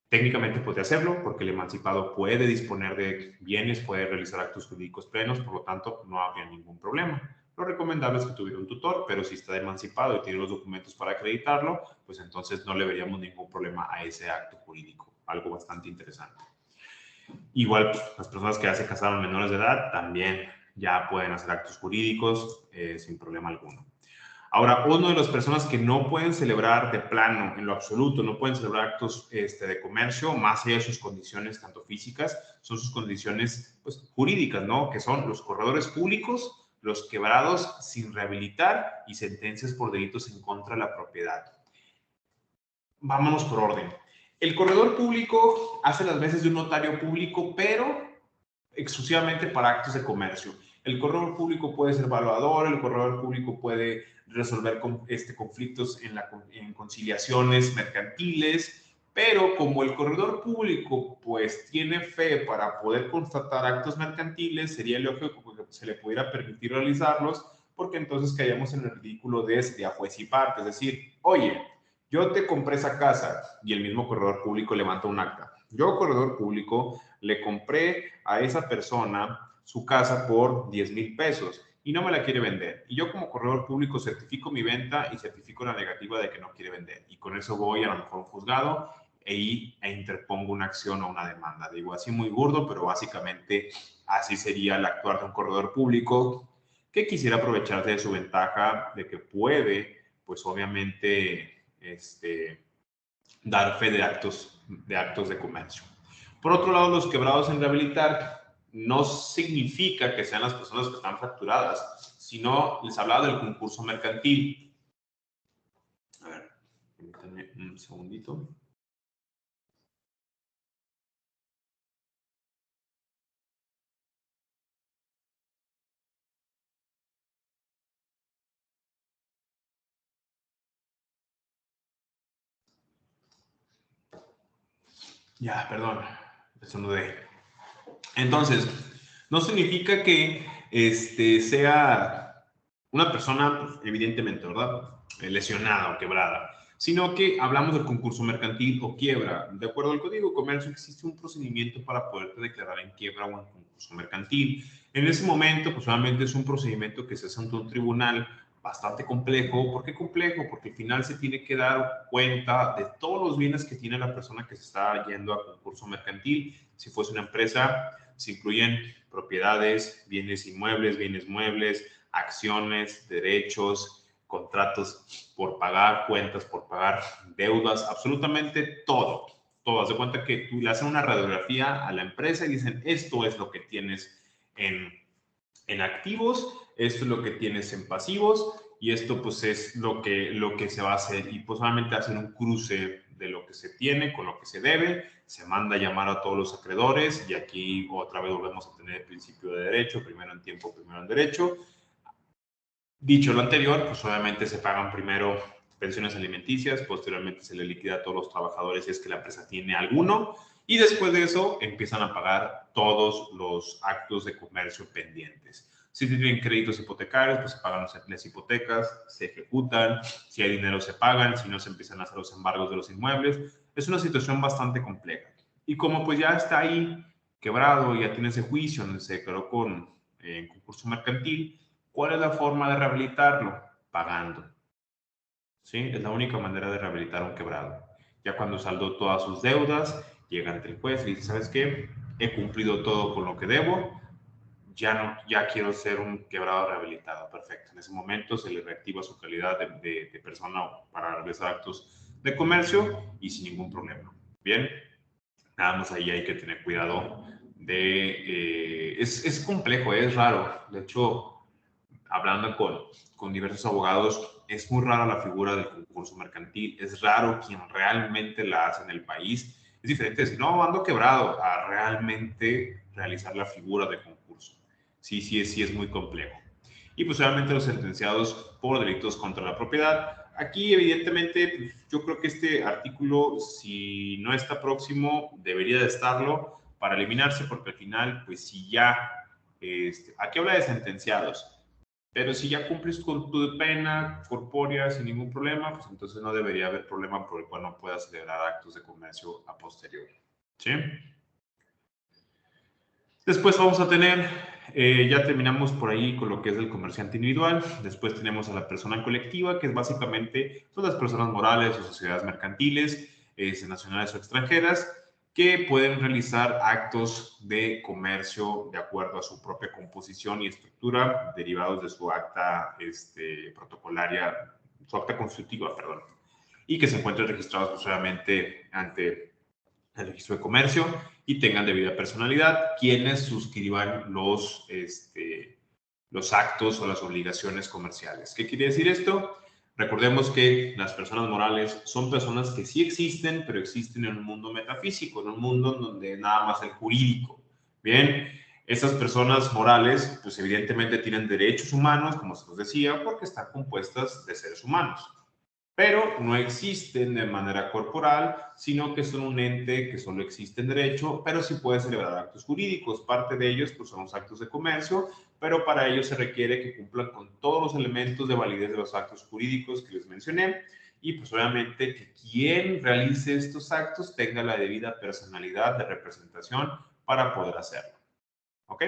Técnicamente puede hacerlo porque el emancipado puede disponer de bienes, puede realizar actos jurídicos plenos, por lo tanto no habría ningún problema. Lo recomendable es que tuviera un tutor, pero si está emancipado y tiene los documentos para acreditarlo, pues entonces no le veríamos ningún problema a ese acto jurídico. Algo bastante interesante. Igual, pues, las personas que ya se casaron menores de edad también ya pueden hacer actos jurídicos sin problema alguno. Ahora, una de las personas que no pueden celebrar de plano, en lo absoluto, no pueden celebrar actos de comercio, más allá de sus condiciones tanto físicas, son sus condiciones pues, jurídicas, ¿no? Que son los corredores públicos, los quebrados sin rehabilitar y sentencias por delitos en contra de la propiedad. Vámonos por orden. El corredor público hace las veces de un notario público, pero exclusivamente para actos de comercio. El corredor público puede ser evaluador, el corredor público puede resolver conflictos en conciliaciones mercantiles, pero como el corredor público pues tiene fe para poder constatar actos mercantiles, sería lógico que se le pudiera permitir realizarlos, porque entonces caíamos en el ridículo de a juez y parte, es decir, oye, yo te compré esa casa y el mismo corredor público levanta un acta. Yo, corredor público, le compré a esa persona su casa por 10,000 pesos y no me la quiere vender. Y yo como corredor público certifico mi venta y certifico la negativa de que no quiere vender. Y con eso voy a lo mejor a un juzgado e interpongo una acción o una demanda. Digo así muy burdo, pero básicamente así sería el actuar de un corredor público que quisiera aprovecharse de su ventaja de que puede, pues obviamente, dar fe de actos de comercio. Por otro lado, los quebrados en rehabilitar no significa que sean las personas que están fracturadas, sino les hablaba del concurso mercantil. A ver, permítanme un segundito. Ya, perdón, eso no de. Entonces, no significa que sea una persona, pues, evidentemente, ¿verdad? Lesionada o quebrada, sino que hablamos del concurso mercantil o quiebra. De acuerdo al Código de Comercio, existe un procedimiento para poderte declarar en quiebra o en concurso mercantil. En ese momento, pues obviamente es un procedimiento que se hace ante un tribunal bastante complejo. ¿Por qué complejo? Porque al final se tiene que dar cuenta de todos los bienes que tiene la persona que se está yendo a concurso mercantil. Si fuese una empresa, se incluyen propiedades, bienes inmuebles, bienes muebles, acciones, derechos, contratos por pagar, cuentas por pagar, deudas, absolutamente todo. Todo. Haz de cuenta que tú le haces una radiografía a la empresa y dicen, esto es lo que tienes en activos, esto es lo que tienes en pasivos y esto pues es lo que se va a hacer. Y pues solamente hacen un cruce de lo que se tiene con lo que se debe, se manda a llamar a todos los acreedores y aquí otra vez volvemos a tener el principio de derecho, primero en tiempo, primero en derecho. Dicho lo anterior, pues obviamente se pagan primero pensiones alimenticias, posteriormente se le liquida a todos los trabajadores si es que la empresa tiene alguno y después de eso empiezan a pagar todos los actos de comercio pendientes. Si tienen créditos hipotecarios, pues se pagan las hipotecas, se ejecutan, si hay dinero se pagan, si no se empiezan a hacer los embargos de los inmuebles. Es una situación bastante compleja. Y como pues ya está ahí quebrado, ya tiene ese juicio donde se declaró con concurso mercantil, ¿cuál es la forma de rehabilitarlo? Pagando. ¿Sí? Es la única manera de rehabilitar a un quebrado. Ya cuando saldó todas sus deudas, llega ante el juez y dice, ¿sabes qué? He cumplido todo con lo que debo, ya quiero ser un quebrado rehabilitado. Perfecto. En ese momento se le reactiva su calidad de persona para realizar actos de comercio y sin ningún problema. Bien, nada más ahí hay que tener cuidado es complejo, es raro. De hecho, hablando con diversos abogados, es muy rara la figura del concurso mercantil, es raro quien realmente la hace en el país. Es diferente decir, no, ando quebrado, a realmente realizar la figura de concurso. Sí es muy complejo. y pues obviamente los sentenciados por delitos contra la propiedad. Aquí evidentemente pues, yo creo que este artículo, si no está próximo, debería de estarlo para eliminarse, porque al final pues si ya, aquí habla de sentenciados, pero si ya cumples con tu pena corpórea sin ningún problema, pues entonces no debería haber problema por el cual no puedas celebrar actos de comercio a posteriori. ¿Sí? Después vamos a tener, ya terminamos por ahí con lo que es el comerciante individual. Después tenemos a la persona colectiva, que es básicamente son las personas morales o sociedades mercantiles, nacionales o extranjeras, que pueden realizar actos de comercio de acuerdo a su propia composición y estructura, derivados de su acta protocolaria, su acta constitutiva, perdón, y que se encuentren registrados solamente ante el registro de comercio y tengan debida personalidad quienes suscriban los actos o las obligaciones comerciales. ¿Qué quiere decir esto? Recordemos que las personas morales son personas que sí existen, pero existen en un mundo metafísico, en un mundo donde nada más el jurídico. Bien, estas personas morales, pues evidentemente tienen derechos humanos, como se nos decía, porque están compuestas de seres humanos, pero no existen de manera corporal, sino que son un ente que solo existe en derecho, pero sí puede celebrar actos jurídicos. Parte de ellos pues, son los actos de comercio, pero para ello se requiere que cumplan con todos los elementos de validez de los actos jurídicos que les mencioné, y pues obviamente que quien realice estos actos tenga la debida personalidad de representación para poder hacerlo. ¿Ok?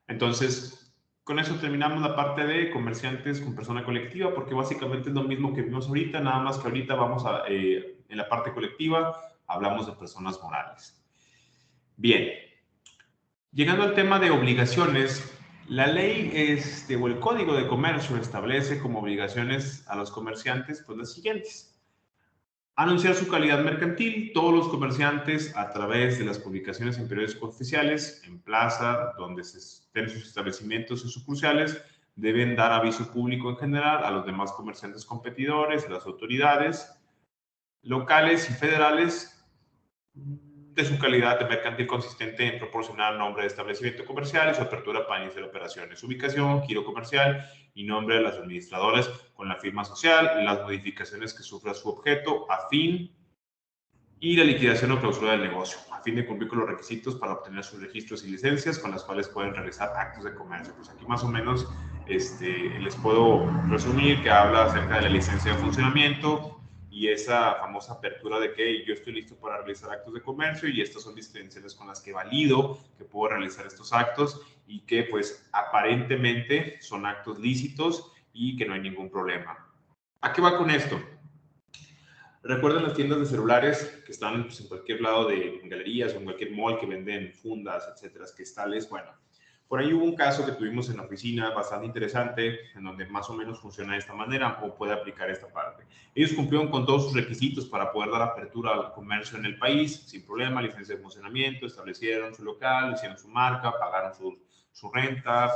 Entonces, con eso terminamos la parte de comerciantes con persona colectiva, porque básicamente es lo mismo que vimos ahorita, nada más que ahorita vamos a, en la parte colectiva, hablamos de personas morales. Bien, llegando al tema de obligaciones, la ley o el Código de Comercio establece como obligaciones a los comerciantes pues las siguientes. Anunciar su calidad mercantil. Todos los comerciantes, a través de las publicaciones en periódicos oficiales, en plaza, donde se estén sus establecimientos y sucursales, deben dar aviso público en general a los demás comerciantes competidores, a las autoridades locales y federales de su calidad de mercantil consistente en proporcionar nombre de establecimiento comercial y su apertura para iniciar operaciones, ubicación, giro comercial y nombre de las administradoras con la firma social, las modificaciones que sufra su objeto a fin y la liquidación o clausura del negocio, a fin de cumplir con los requisitos para obtener sus registros y licencias con las cuales pueden realizar actos de comercio. Pues aquí más o menos les puedo resumir que habla acerca de la licencia de funcionamiento y esa famosa apertura de que yo estoy listo para realizar actos de comercio y estas son mis credenciales con las que valido que puedo realizar estos actos y que pues aparentemente son actos lícitos y que no hay ningún problema. ¿A qué va con esto? Recuerden las tiendas de celulares que están pues, en cualquier lado de galerías o en cualquier mall que venden fundas, etcétera, cristales. Bueno, por ahí hubo un caso que tuvimos en la oficina bastante interesante, en donde más o menos funciona de esta manera o puede aplicar esta parte. Ellos cumplieron con todos sus requisitos para poder dar apertura al comercio en el país, sin problema, licencia de funcionamiento, establecieron su local, hicieron su marca, pagaron su renta,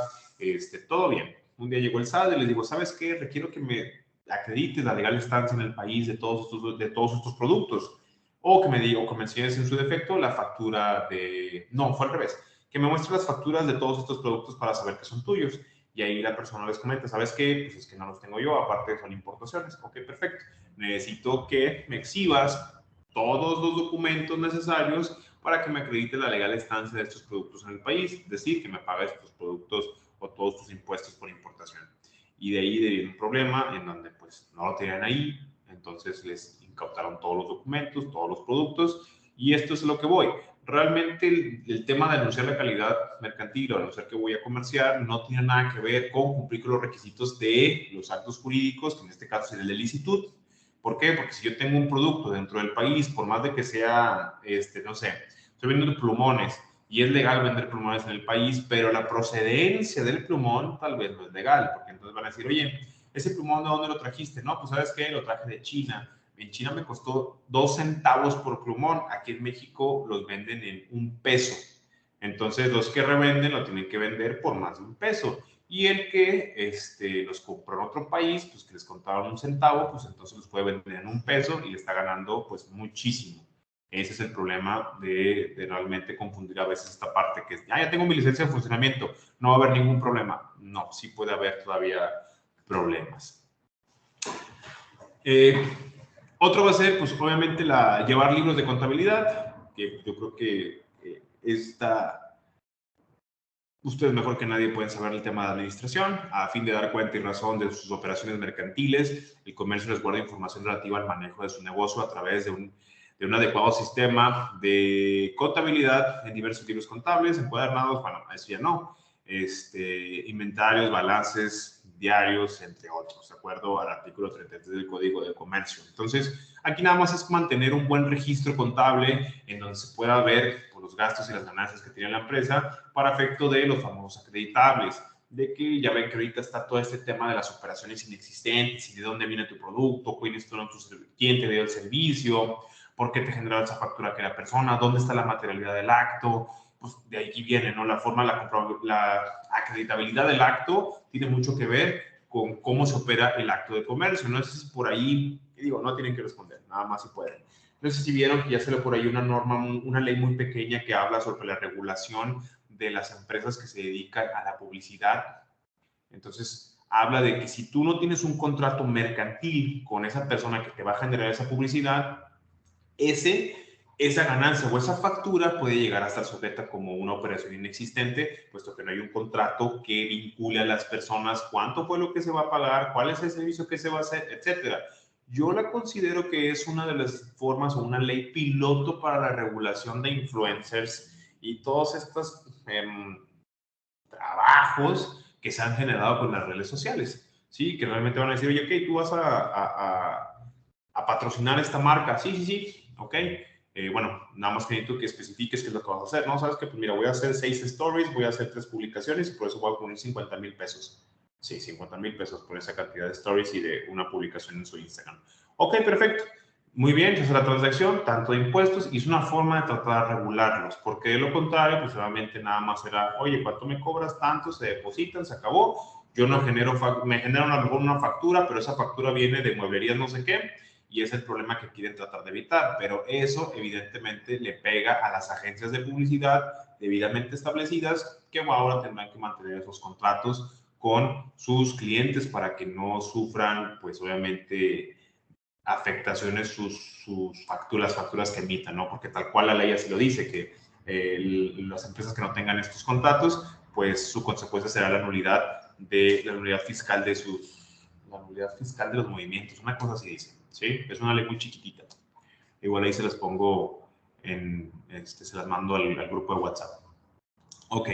todo bien. Un día llegó el SAT y les digo, ¿sabes qué? Requiero que me acredite la legal estancia en el país de todos estos productos, o que me diga, o que me enseñes en su defecto la factura de, no, fue al revés, que me muestre las facturas de todos estos productos para saber que son tuyos. Y ahí la persona les comenta, ¿sabes qué? Pues es que no los tengo yo, aparte son importaciones. Ok, perfecto. Necesito que me exhibas todos los documentos necesarios para que me acredite la legal estancia de estos productos en el país, es decir, que me pagues tus productos o todos tus impuestos por importación. Y de ahí derivó un problema en donde pues no lo tenían ahí, entonces les incautaron todos los documentos, todos los productos, y esto es a lo que voy. Realmente el tema de anunciar la calidad mercantil o anunciar que voy a comerciar no tiene nada que ver con cumplir con los requisitos de los actos jurídicos, que en este caso sería el de licitud. ¿Por qué? Porque si yo tengo un producto dentro del país, por más de que sea, no sé, estoy vendiendo plumones, y es legal vender plumones en el país, pero la procedencia del plumón tal vez no es legal, porque entonces van a decir, oye, ¿ese plumón de dónde lo trajiste? No, pues ¿sabes qué? Lo traje de China. En China me costó 2 centavos por plumón. Aquí en México los venden en 1 peso. Entonces los que revenden lo tienen que vender por más de 1 peso. Y el que los compró en otro país, pues que les contaban 1 centavo, pues entonces los puede vender en 1 peso y le está ganando pues muchísimo. Ese es el problema de realmente confundir a veces esta parte que es, ya tengo mi licencia de funcionamiento, no va a haber ningún problema. No, sí puede haber todavía problemas. Otro va a ser, pues obviamente, llevar libros de contabilidad, que yo creo que ustedes mejor que nadie pueden saber el tema de administración. A fin de dar cuenta y razón de sus operaciones mercantiles, el comercio les guarda información relativa al manejo de su negocio a través de un adecuado sistema de contabilidad en diversos libros contables, encuadernados, bueno, eso ya no, inventarios, balances, diarios, entre otros, de acuerdo al artículo 33 del Código de Comercio. Entonces, aquí nada más es mantener un buen registro contable en donde se pueda ver los gastos y las ganancias que tiene la empresa para efecto de los famosos acreditables, de que ya ven que ahorita está todo este tema de las operaciones inexistentes y de dónde viene tu producto, quién te dio el servicio, por qué te generó esa factura que la persona, dónde está la materialidad del acto. Pues de ahí viene, ¿no? La acreditabilidad del acto tiene mucho que ver con cómo se opera el acto de comercio. No sé si por ahí, digo, no tienen que responder, nada más si pueden. No sé si vieron que ya salió por ahí una norma, una ley muy pequeña que habla sobre la regulación de las empresas que se dedican a la publicidad. Entonces, habla de que si tú no tienes un contrato mercantil con esa persona que te va a generar esa publicidad, esa ganancia o esa factura puede llegar a estar sujeta como una operación inexistente, puesto que no hay un contrato que vincule a las personas cuánto fue lo que se va a pagar, cuál es el servicio que se va a hacer, etcétera. Yo la considero que es una de las formas o una ley piloto para la regulación de influencers y todos estos trabajos que se han generado con las redes sociales, ¿sí? Que realmente van a decir, oye, ok, tú vas a patrocinar esta marca. Sí, sí, sí, ok. Bueno, nada más que necesito que especifiques qué es lo que vas a hacer, ¿no? Sabes que, pues mira, voy a hacer 6 stories, voy a hacer 3 publicaciones y por eso voy a poner 50,000 pesos. Sí, 50,000 pesos por esa cantidad de stories y de una publicación en su Instagram. Ok, perfecto. Muy bien, se hace la transacción, tanto de impuestos, y es una forma de tratar de regularlos, porque de lo contrario, pues obviamente nada más será, oye, ¿cuánto me cobras? Tanto, se depositan, se acabó, yo no genero, me generan a lo mejor una factura, pero esa factura viene de mueblerías no sé qué, y es el problema que quieren tratar de evitar, pero eso evidentemente le pega a las agencias de publicidad debidamente establecidas, que ahora tendrán que mantener esos contratos con sus clientes para que no sufran, pues obviamente, afectaciones sus facturas que emitan, ¿no? Porque tal cual la ley así lo dice, que las empresas que no tengan estos contratos, pues su consecuencia será la nulidad fiscal la nulidad fiscal de los movimientos, una cosa así dice, ¿sí? Es una ley muy chiquitita. Igual ahí se las pongo se las mando al grupo de WhatsApp. Ok.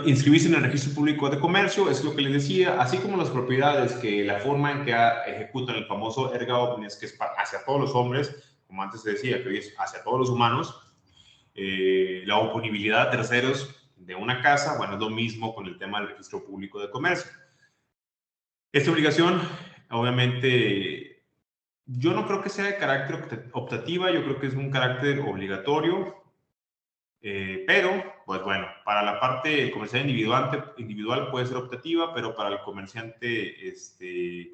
Inscribirse en el registro público de comercio, es lo que les decía, así como las propiedades, que la forma en que ejecutan el famoso erga omnes, que es hacia todos los hombres, como antes se decía, que hoy es hacia todos los humanos, la oponibilidad a terceros de una casa, bueno, es lo mismo con el tema del registro público de comercio. Esta obligación, obviamente, yo no creo que sea de carácter optativa, yo creo que es un carácter obligatorio. Pero, pues bueno, para la parte comercial individual puede ser optativa, pero para el comerciante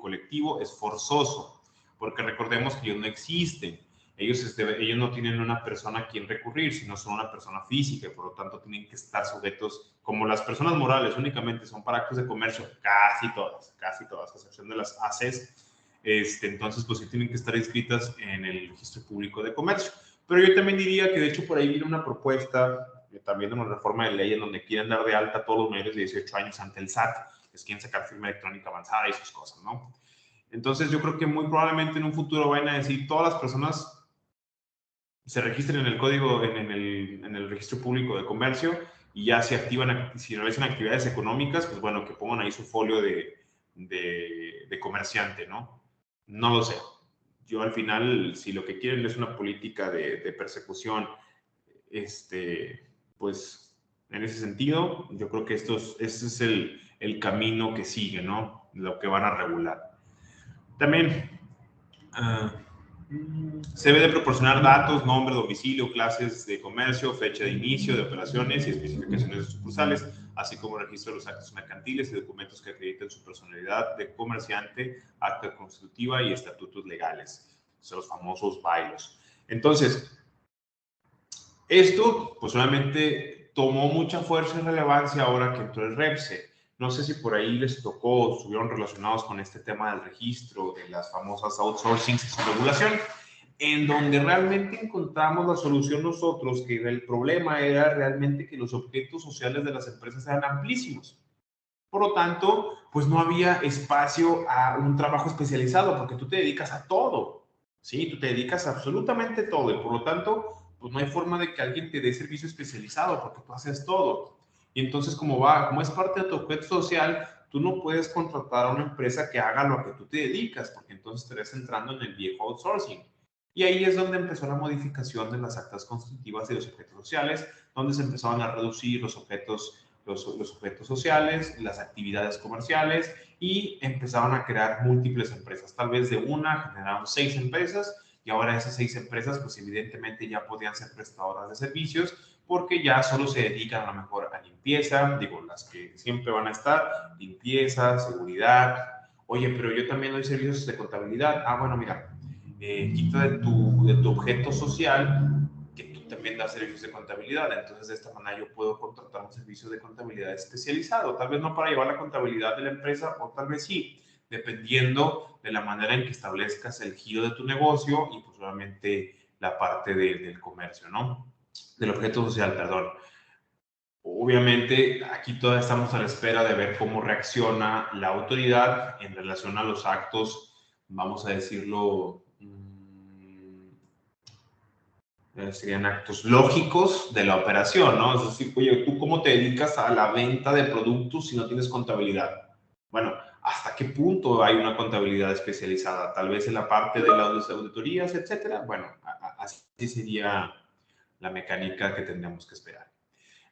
colectivo es forzoso, porque recordemos que ellos no existen. Ellos no tienen una persona a quien recurrir, sino son una persona física, y por lo tanto tienen que estar sujetos, como las personas morales únicamente son para actos de comercio, casi todas, a excepción de las ACES, entonces pues sí tienen que estar inscritas en el registro público de comercio. Pero yo también diría que de hecho por ahí viene una propuesta también de una reforma de ley en donde quieren dar de alta a todos los menores de 18 años ante el SAT, les quieren sacar firma electrónica avanzada y esas cosas, ¿no? Entonces yo creo que muy probablemente en un futuro vayan a decir todas las personas se registren en el código, en el registro público de comercio y ya se activan, si realizan actividades económicas, pues bueno, que pongan ahí su folio de comerciante, ¿no? No lo sé. Yo al final, si lo que quieren es una política de persecución, pues en ese sentido, yo creo que este es el camino que sigue, ¿no? Lo que van a regular. También se debe de proporcionar datos, nombre, domicilio, clases de comercio, fecha de inicio de operaciones y especificaciones de sucursales, así como registro de los actos mercantiles y documentos que acrediten su personalidad de comerciante, acta constitutiva y estatutos legales, son los famosos BAILOS. Entonces, esto, pues obviamente tomó mucha fuerza y relevancia ahora que entró el REPSE. No sé si por ahí les tocó, estuvieron relacionados con este tema del registro, de las famosas outsourcing y su regulación, en donde realmente encontramos la solución nosotros, que el problema era realmente que los objetos sociales de las empresas eran amplísimos. Por lo tanto, pues no había espacio a un trabajo especializado, porque tú te dedicas a todo, ¿sí? Tú te dedicas a absolutamente todo, y por lo tanto, pues no hay forma de que alguien te dé servicio especializado, porque tú haces todo. Y entonces, como es parte de tu objeto social, tú no puedes contratar a una empresa que haga lo que tú te dedicas, porque entonces estarás entrando en el viejo outsourcing. Y ahí es donde empezó la modificación de las actas constitutivas de los objetos sociales, donde se empezaban a reducir los objetos sociales, las actividades comerciales, y empezaron a crear múltiples empresas. Tal vez de una generaron 6 empresas, y ahora esas 6 empresas pues evidentemente ya podían ser prestadoras de servicios, porque ya solo se dedican a lo mejor a limpieza, digo, las que siempre van a estar, limpieza, seguridad. Oye, pero yo también doy servicios de contabilidad. Ah, bueno, mira, quita de tu objeto social que tú también das servicios de contabilidad. Entonces, de esta manera yo puedo contratar un servicio de contabilidad especializado. Tal vez no para llevar la contabilidad de la empresa, o tal vez sí, dependiendo de la manera en que establezcas el giro de tu negocio y pues obviamente la parte del comercio, ¿no? Del objeto social, perdón. Obviamente, aquí todavía estamos a la espera de ver cómo reacciona la autoridad en relación a los actos, vamos a decirlo, serían actos lógicos de la operación, ¿no? Es decir, oye, ¿tú cómo te dedicas a la venta de productos si no tienes contabilidad? Bueno, ¿hasta qué punto hay una contabilidad especializada? Tal vez en la parte de las auditorías, etcétera. Bueno, así sería la mecánica que tendríamos que esperar.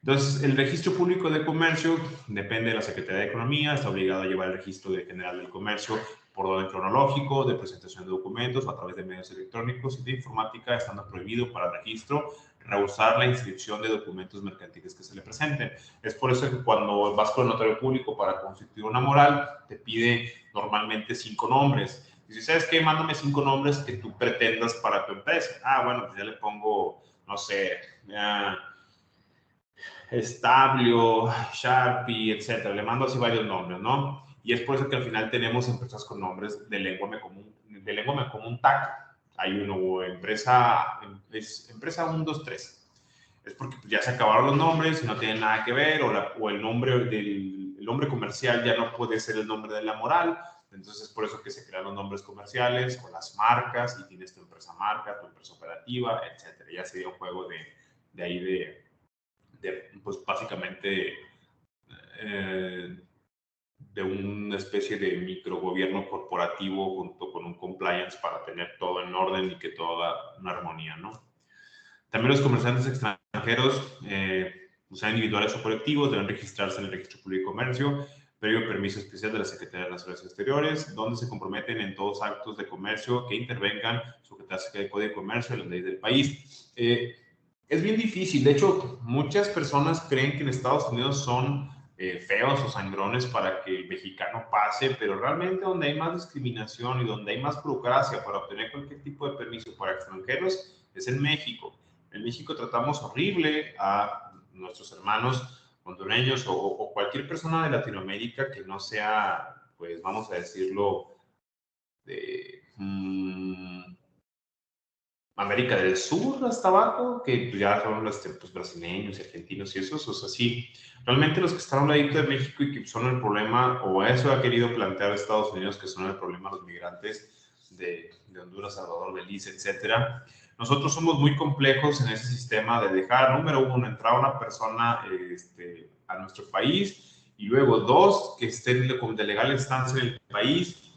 Entonces, el registro público de comercio depende de la Secretaría de Economía, está obligado a llevar el registro general del comercio por orden cronológico, de presentación de documentos o a través de medios electrónicos y de informática, estando prohibido para el registro rehusar la inscripción de documentos mercantiles que se le presenten. Es por eso que cuando vas con el notario público para constituir una moral, te pide normalmente 5 nombres. Y si sabes qué, mándame 5 nombres que tú pretendas para tu empresa. Ah, bueno, pues ya le pongo, no sé, Establio, Sharpie, etcétera. Le mando así varios nombres, ¿no? Y es por eso que al final tenemos empresas con nombres de lengua común TAC. Hay uno, es empresa 1, 2, 3. Es porque ya se acabaron los nombres y no tienen nada que ver, o el nombre comercial ya no puede ser el nombre de la moral. Entonces es por eso que se crean los nombres comerciales o las marcas, y tienes tu empresa marca, tu empresa operativa, etcétera. Ya sería un juego de ahí pues básicamente de una especie de microgobierno corporativo junto con un compliance para tener todo en orden y que toda una armonía, ¿no? También los comerciantes extranjeros, sean individuales o colectivos, deben registrarse en el Registro Público de Comercio, previo permiso especial de la Secretaría de Relaciones Exteriores, donde se comprometen en todos actos de comercio que intervengan sujetarse al Código de Comercio y las leyes del país. Es bien difícil. De hecho, muchas personas creen que en Estados Unidos son feos o sangrones para que el mexicano pase, pero realmente donde hay más discriminación y donde hay más burocracia para obtener cualquier tipo de permiso para extranjeros es en México. En México tratamos horrible a nuestros hermanos hondureños o cualquier persona de Latinoamérica que no sea, pues vamos a decirlo, de América del Sur hasta abajo, que ya son los pues, brasileños y argentinos y esos, o sea, sí. Realmente los que están a un ladito de México y que son el problema, o eso ha querido plantear Estados Unidos, que son el problema los migrantes de Honduras, Salvador, Belice, etcétera. Nosotros somos muy complejos en ese sistema de dejar, número 1, entrar una persona a nuestro país, y luego 2, que estén de legal estancia en el país,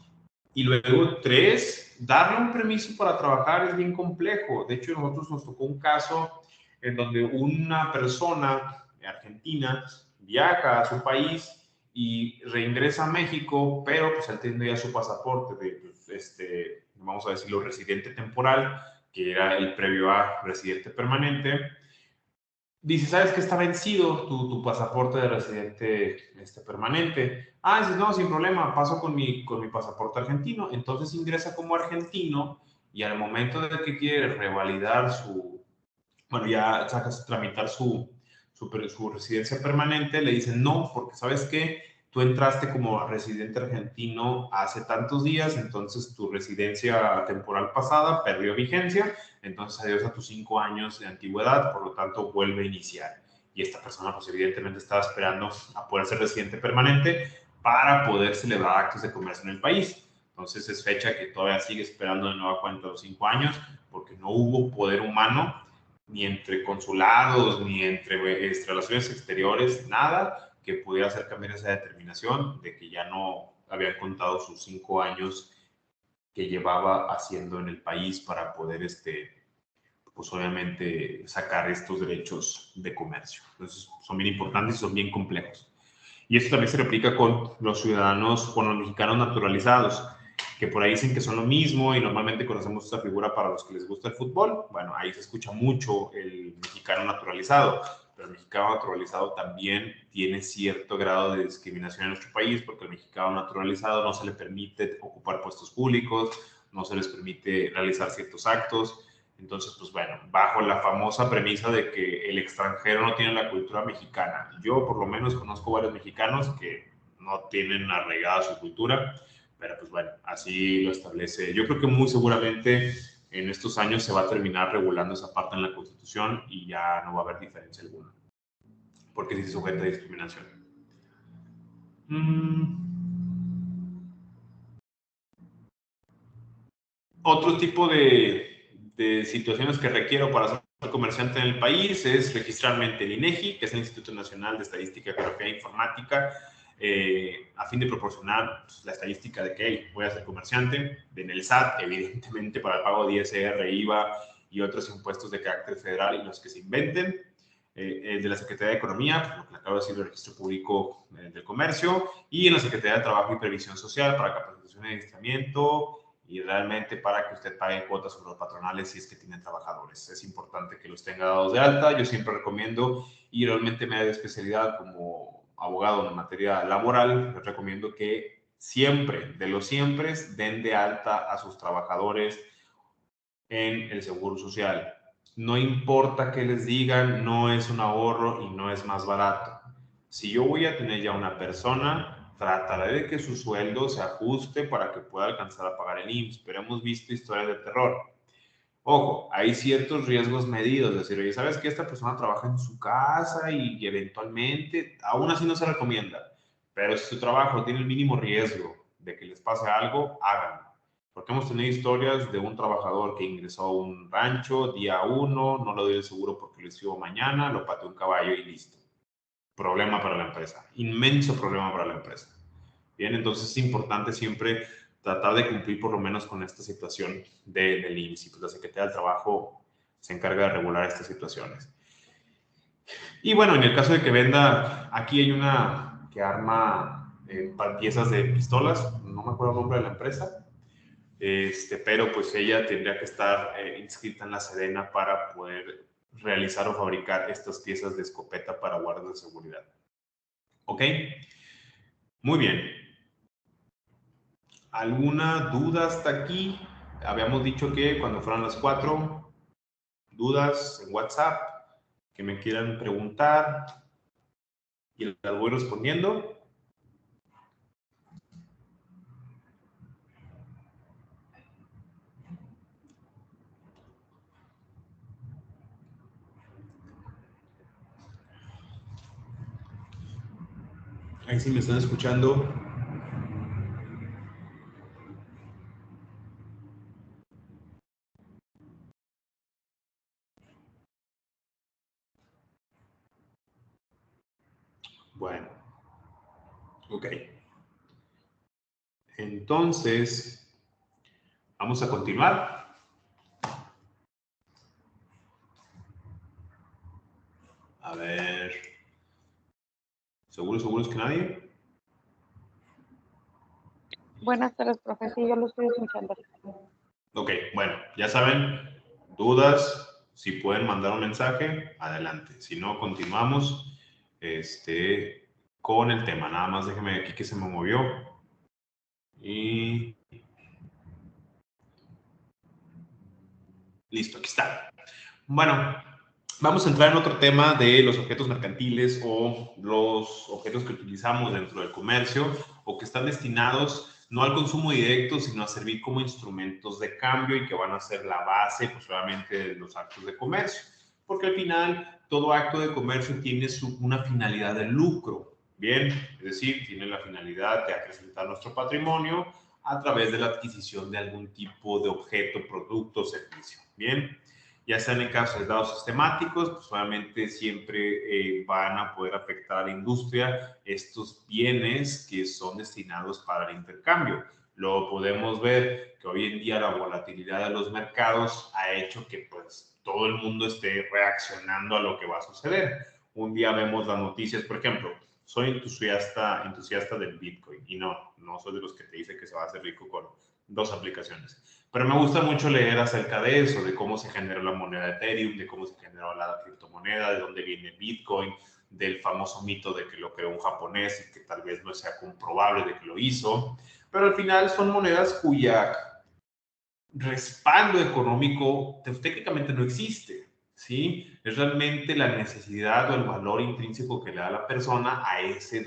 y luego 3, darle un permiso para trabajar es bien complejo. De hecho, a nosotros nos tocó un caso en donde una persona argentina viaja a su país y reingresa a México, pero pues él tiene ya su pasaporte de, pues, vamos a decirlo, residente temporal, que era el previo a residente permanente. Dice, ¿sabes qué está vencido tu pasaporte de residente permanente? Ah, dices, no, sin problema, paso con mi pasaporte argentino. Entonces ingresa como argentino y al momento de que quiere revalidar su, bueno, ya sacas tramitar su residencia permanente, le dicen no, porque sabes que tú entraste como residente argentino hace tantos días, entonces tu residencia temporal pasada perdió vigencia, entonces adiós a tus 5 años de antigüedad, por lo tanto vuelve a iniciar. Y esta persona pues evidentemente estaba esperando a poder ser residente permanente para poder celebrar actos de comercio en el país. Entonces es fecha que todavía sigue esperando de nueva cuenta los 5 años, porque no hubo poder humano ni entre consulados, ni entre relaciones exteriores, nada que pudiera hacer cambiar esa determinación de que ya no habían contado sus 5 años que llevaba haciendo en el país para poder, pues obviamente, sacar estos derechos de comercio. Entonces, son bien importantes y son bien complejos. Y esto también se replica con los ciudadanos, con los mexicanos naturalizados, que por ahí dicen que son lo mismo y normalmente conocemos esta figura para los que les gusta el fútbol. Bueno, ahí se escucha mucho el mexicano naturalizado, pero el mexicano naturalizado también tiene cierto grado de discriminación en nuestro país porque el mexicano naturalizado no se le permite ocupar puestos públicos, no se les permite realizar ciertos actos. Entonces, pues bueno, bajo la famosa premisa de que el extranjero no tiene la cultura mexicana. Yo por lo menos conozco varios mexicanos que no tienen arraigada su cultura, pero pues bueno, así lo establece. Yo creo que muy seguramente en estos años se va a terminar regulando esa parte en la Constitución y ya no va a haber diferencia alguna, porque sí se sujeta a discriminación. Otro tipo de situaciones que requiero para ser comerciante en el país es registrarme ante el INEGI, que es el Instituto Nacional de Estadística, Geografía e Informática, a fin de proporcionar pues, la estadística de que hey, voy a ser comerciante, en el SAT, evidentemente para el pago de ISR, IVA y otros impuestos de carácter federal y los que se inventen, de la Secretaría de Economía, pues, lo que acabo de decir, el Registro Público del Comercio, y en la Secretaría de Trabajo y Previsión Social para capacitación y adiestramiento, y realmente para que usted pague cuotas sobre los patronales si es que tiene trabajadores. Es importante que los tenga dados de alta. Yo siempre recomiendo, y realmente me da de especialidad como abogado en materia laboral, les recomiendo que siempre, de los siempre, den de alta a sus trabajadores en el Seguro Social. No importa qué les digan, no es un ahorro y no es más barato. Si yo voy a tener ya una persona, trataré de que su sueldo se ajuste para que pueda alcanzar a pagar el IMSS, pero hemos visto historias de terror. Ojo, hay ciertos riesgos medidos, es decir, oye, ¿sabes que esta persona trabaja en su casa y eventualmente, aún así no se recomienda, pero si su trabajo tiene el mínimo riesgo de que les pase algo, háganlo. Porque hemos tenido historias de un trabajador que ingresó a un rancho día 1, no lo dio el seguro porque lo estuvo mañana, lo pateó un caballo y listo. Problema para la empresa, inmenso problema para la empresa. Bien, entonces es importante siempre tratar de cumplir por lo menos con esta situación del IMSS. Pues la Secretaría del Trabajo se encarga de regular estas situaciones. Y bueno, en el caso de que venda, aquí hay una que arma piezas de pistolas, no me acuerdo el nombre de la empresa, pero pues ella tendría que estar inscrita en la Sedena para poder realizar o fabricar estas piezas de escopeta para guardas de seguridad. ¿Ok? Muy bien. ¿Alguna duda hasta aquí? Habíamos dicho que cuando fueran las 4, dudas en WhatsApp que me quieran preguntar y las voy respondiendo. Ahí sí me están escuchando. Bueno, ok. Entonces, vamos a continuar. A ver. ¿Seguros que nadie? Buenas tardes, profe. Sí, yo lo estoy escuchando. Ok, bueno, ya saben, dudas, si pueden mandar un mensaje, adelante. Si no, continuamos con el tema. Nada más déjenme aquí que se me movió. Y Listo, aquí está. Bueno, vamos a entrar en otro tema de los objetos mercantiles o los objetos que utilizamos dentro del comercio o que están destinados no al consumo directo, sino a servir como instrumentos de cambio y que van a ser la base, pues obviamente, de los actos de comercio. Porque al final, todo acto de comercio tiene una finalidad de lucro, ¿bien? Es decir, tiene la finalidad de acrecentar nuestro patrimonio a través de la adquisición de algún tipo de objeto, producto o servicio, ¿bien? Ya sean en casos dados sistemáticos, pues obviamente siempre van a poder afectar a la industria estos bienes que son destinados para el intercambio. Lo podemos ver que hoy en día la volatilidad de los mercados ha hecho que pues todo el mundo esté reaccionando a lo que va a suceder. Un día vemos las noticias, por ejemplo, soy entusiasta del Bitcoin y no soy de los que te dicen que se va a hacer rico con 2 aplicaciones. Pero me gusta mucho leer acerca de eso, de cómo se generó la moneda de Ethereum, de cómo se generó la criptomoneda, de dónde viene Bitcoin, del famoso mito de que lo creó un japonés y que tal vez no sea comprobable de que lo hizo. Pero al final son monedas cuya respaldo económico técnicamente no existe, ¿sí? Es realmente la necesidad o el valor intrínseco que le da la persona a ese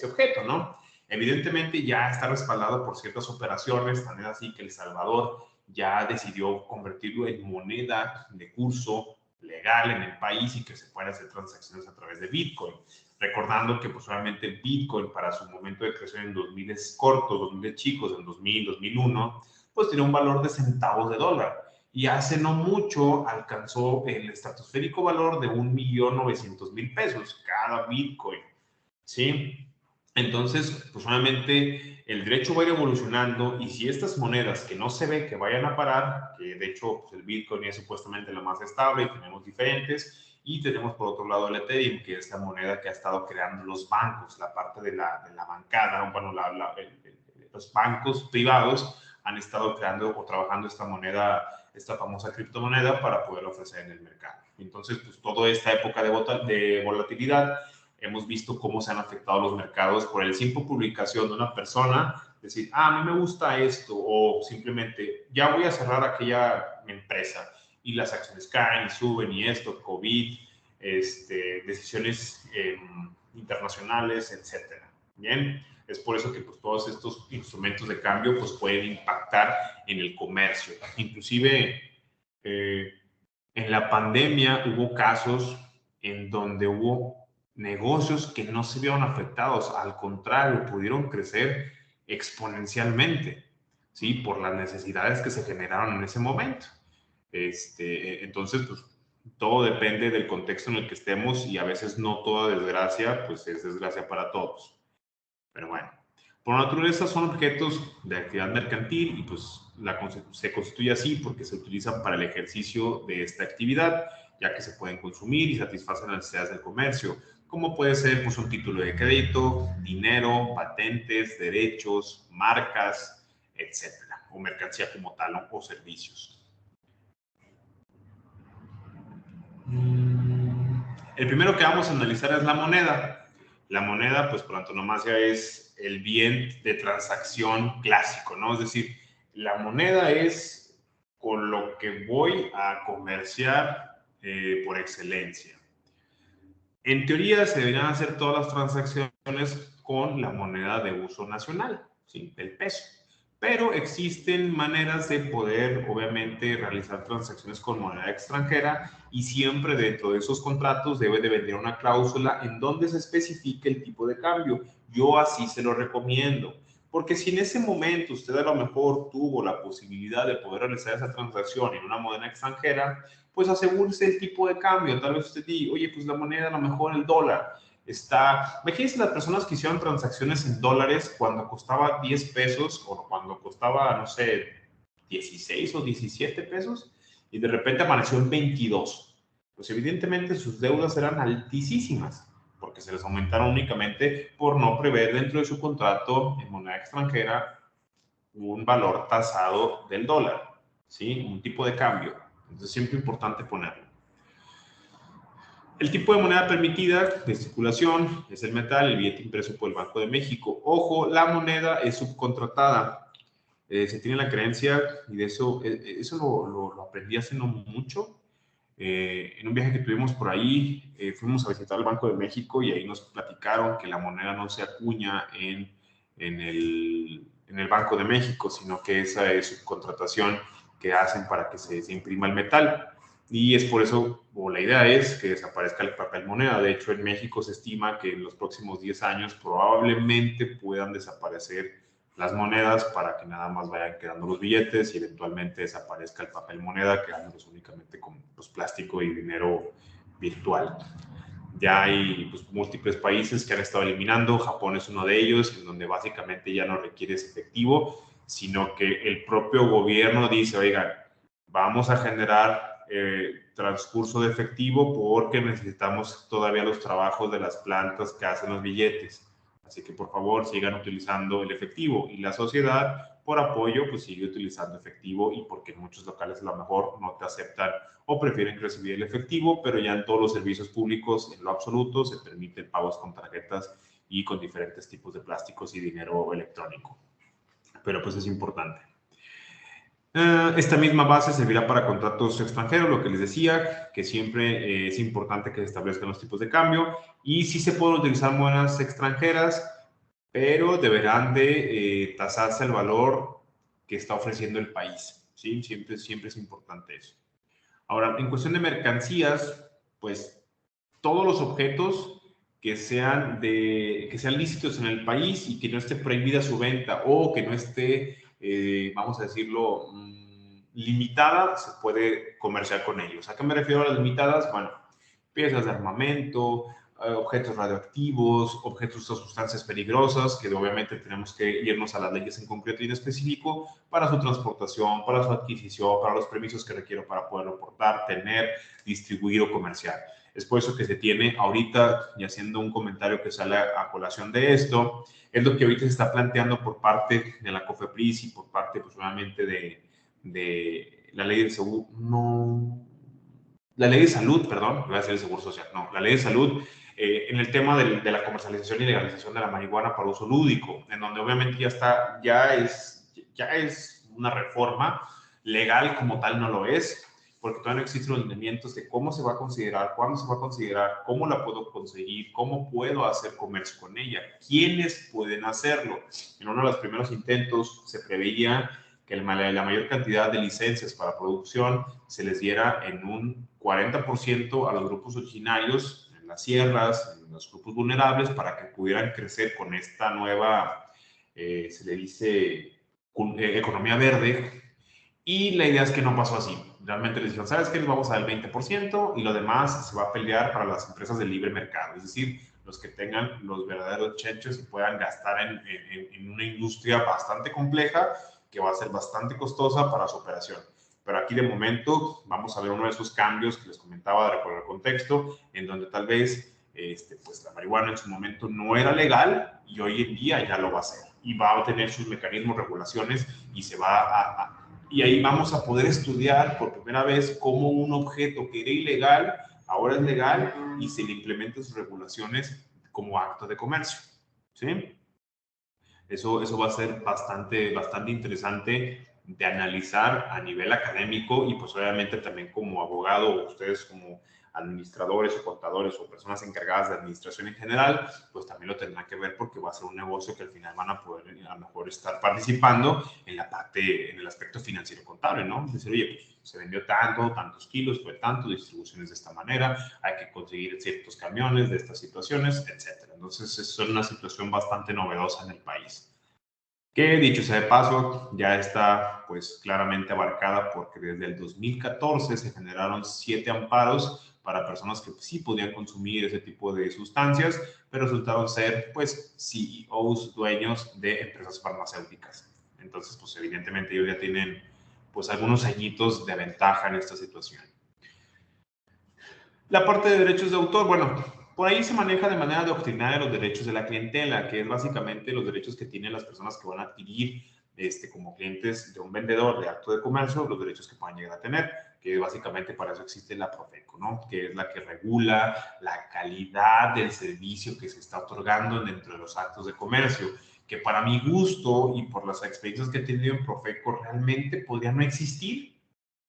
objeto, ¿no? Evidentemente ya está respaldado por ciertas operaciones, tan es así que El Salvador ya decidió convertirlo en moneda de curso legal en el país y que se puedan hacer transacciones a través de Bitcoin. Recordando que pues obviamente el Bitcoin para su momento de creación en 2000 es corto, 2000 es chicos, en 2000, 2001, pues tiene un valor de centavos de dólar. Y hace no mucho alcanzó el estratosférico valor de 1.900.000 pesos cada Bitcoin, ¿sí? Entonces, pues obviamente el derecho va a ir evolucionando y si estas monedas que no se ve que vayan a parar, que de hecho pues el Bitcoin es supuestamente la más estable y tenemos diferentes, y tenemos por otro lado el Ethereum, que es la moneda que ha estado creando los bancos, la parte de la bancada, bueno, los bancos privados han estado creando o trabajando esta moneda, esta famosa criptomoneda para poder ofrecer en el mercado. Entonces, pues toda esta época de volatilidad, hemos visto cómo se han afectado los mercados por el simple publicación de una persona, decir, a mí me gusta esto, o simplemente, ya voy a cerrar aquella empresa, y las acciones caen y suben, y esto, COVID, decisiones internacionales, etcétera. Bien, es por eso que pues, todos estos instrumentos de cambio pues, pueden impactar en el comercio. Inclusive, en la pandemia hubo casos en donde hubo negocios que no se vieron afectados, al contrario, pudieron crecer exponencialmente, ¿sí? Por las necesidades que se generaron en ese momento. Entonces, pues, todo depende del contexto en el que estemos y a veces no toda desgracia, pues es desgracia para todos. Pero bueno, por naturaleza son objetos de actividad mercantil y pues se constituye así porque se utilizan para el ejercicio de esta actividad, ya que se pueden consumir y satisfacen las necesidades del comercio, como puede ser pues, un título de crédito, dinero, patentes, derechos, marcas, etcétera, o mercancía como tal o servicios. El primero que vamos a analizar es la moneda. La moneda, pues por antonomasia, es el bien de transacción clásico, ¿no? Es decir, la moneda es con lo que voy a comerciar por excelencia. En teoría, se deberían hacer todas las transacciones con la moneda de uso nacional, ¿sí? El peso. Pero existen maneras de poder, obviamente, realizar transacciones con moneda extranjera y siempre dentro de esos contratos debe de venir una cláusula en donde se especifique el tipo de cambio. Yo así se lo recomiendo, porque si en ese momento usted a lo mejor tuvo la posibilidad de poder realizar esa transacción en una moneda extranjera, pues asegúrese el tipo de cambio. Tal vez usted diga, oye, pues la moneda a lo mejor el dólar está... Imagínense las personas que hicieron transacciones en dólares cuando costaba 10 pesos o cuando costaba, no sé, 16 o 17 pesos y de repente amaneció en 22. Pues evidentemente sus deudas eran altísimas porque se les aumentaron únicamente por no prever dentro de su contrato en moneda extranjera un valor tasado del dólar, ¿sí? Un tipo de cambio. Entonces siempre es importante ponerlo. El tipo de moneda permitida de circulación es el metal, el billete impreso por el Banco de México. Ojo, la moneda es subcontratada. se tiene la creencia, y de eso, lo aprendí hace no mucho, en un viaje que tuvimos por ahí, fuimos a visitar el Banco de México y ahí nos platicaron que la moneda no se acuña en el Banco de México, sino que esa es su contratación que hacen para que se imprima el metal. Y es por eso, o la idea es que desaparezca el papel moneda. De hecho, en México se estima que en los próximos 10 años probablemente puedan desaparecer las monedas para que nada más vayan quedando los billetes y eventualmente desaparezca el papel moneda, quedándonos únicamente con pues, plástico y dinero virtual. Ya hay pues, múltiples países que han estado eliminando, Japón es uno de ellos, en donde básicamente ya no requieres efectivo, sino que el propio gobierno dice, oigan, vamos a generar transcurso de efectivo porque necesitamos todavía los trabajos de las plantas que hacen los billetes. Así que por favor sigan utilizando el efectivo y la sociedad por apoyo pues sigue utilizando efectivo y porque en muchos locales a lo mejor no te aceptan o prefieren recibir el efectivo, pero ya en todos los servicios públicos en lo absoluto se permiten pagos con tarjetas y con diferentes tipos de plásticos y dinero electrónico. Pero pues es importante. Esta misma base servirá para contratos extranjeros, lo que les decía, que siempre es importante que se establezcan los tipos de cambio y sí se pueden utilizar monedas extranjeras, pero deberán de tasarse el valor que está ofreciendo el país. ¿Sí? Siempre es importante eso. Ahora, en cuestión de mercancías, pues todos los objetos que sean lícitos en el país y que no esté prohibida su venta o que no esté, vamos a decirlo, limitada, se puede comerciar con ellos. ¿A qué me refiero a las limitadas? Bueno, piezas de armamento, objetos radioactivos, objetos o sustancias peligrosas, que obviamente tenemos que irnos a las leyes en concreto y en específico para su transportación, para su adquisición, para los permisos que requiero para poderlo portar, tener, distribuir o comerciar. Es por eso que se tiene ahorita, y haciendo un comentario que sale a colación de esto, es lo que ahorita se está planteando por parte de la COFEPRIS y por parte, pues, obviamente, de la ley de seguro, no, la ley de salud, perdón, voy a decir el seguro social, no, la ley de salud, en el tema de la comercialización y legalización de la marihuana para uso lúdico, en donde obviamente ya es una reforma legal como tal no lo es, porque todavía no existen los lineamientos de cómo se va a considerar, cuándo se va a considerar, cómo la puedo conseguir, cómo puedo hacer comercio con ella, quiénes pueden hacerlo. En uno de los primeros intentos se preveía que la mayor cantidad de licencias para producción se les diera en un 40% a los grupos originarios, en las sierras, en los grupos vulnerables, para que pudieran crecer con esta nueva, se le dice, economía verde. Y la idea es que no pasó así. Realmente les dijeron, ¿sabes qué? Les vamos a dar el 20% y lo demás se va a pelear para las empresas de libre mercado. Es decir, los que tengan los verdaderos chechos y puedan gastar en una industria bastante compleja que va a ser bastante costosa para su operación. Pero aquí de momento vamos a ver uno de esos cambios que les comentaba de acuerdo al contexto, en donde tal vez pues la marihuana en su momento no era legal y hoy en día ya lo va a ser. Y va a tener sus mecanismos, regulaciones y se va y ahí vamos a poder estudiar por primera vez cómo un objeto que era ilegal ahora es legal y se le implementan sus regulaciones como acto de comercio. ¿Sí? Eso va a ser bastante interesante de analizar a nivel académico y pues obviamente también como abogado, ustedes como administradores o contadores o personas encargadas de administración en general, pues también lo tendrán que ver porque va a ser un negocio que al final van a poder a lo mejor estar participando en la parte, en el aspecto financiero contable, ¿no? Decir, oye, pues se vendió tanto, tantos kilos, fue tanto, distribuciones de esta manera, hay que conseguir ciertos camiones de estas situaciones, etcétera. Entonces, es una situación bastante novedosa en el país. Que dicho sea de paso, ya está pues claramente abarcada porque desde el 2014 se generaron 7 amparos para personas que sí podían consumir ese tipo de sustancias, pero resultaron ser pues CEOs, dueños de empresas farmacéuticas. Entonces pues evidentemente ellos ya tienen pues algunos añitos de ventaja en esta situación. La parte de derechos de autor, bueno, por ahí se maneja de manera doctrinaria los derechos de la clientela, que es básicamente los derechos que tienen las personas que van a adquirir como clientes de un vendedor de acto de comercio, los derechos que puedan llegar a tener, que básicamente para eso existe la Profeco, ¿no? Que es la que regula la calidad del servicio que se está otorgando dentro de los actos de comercio. que para mi gusto y por las experiencias que he tenido en Profeco realmente podría no existir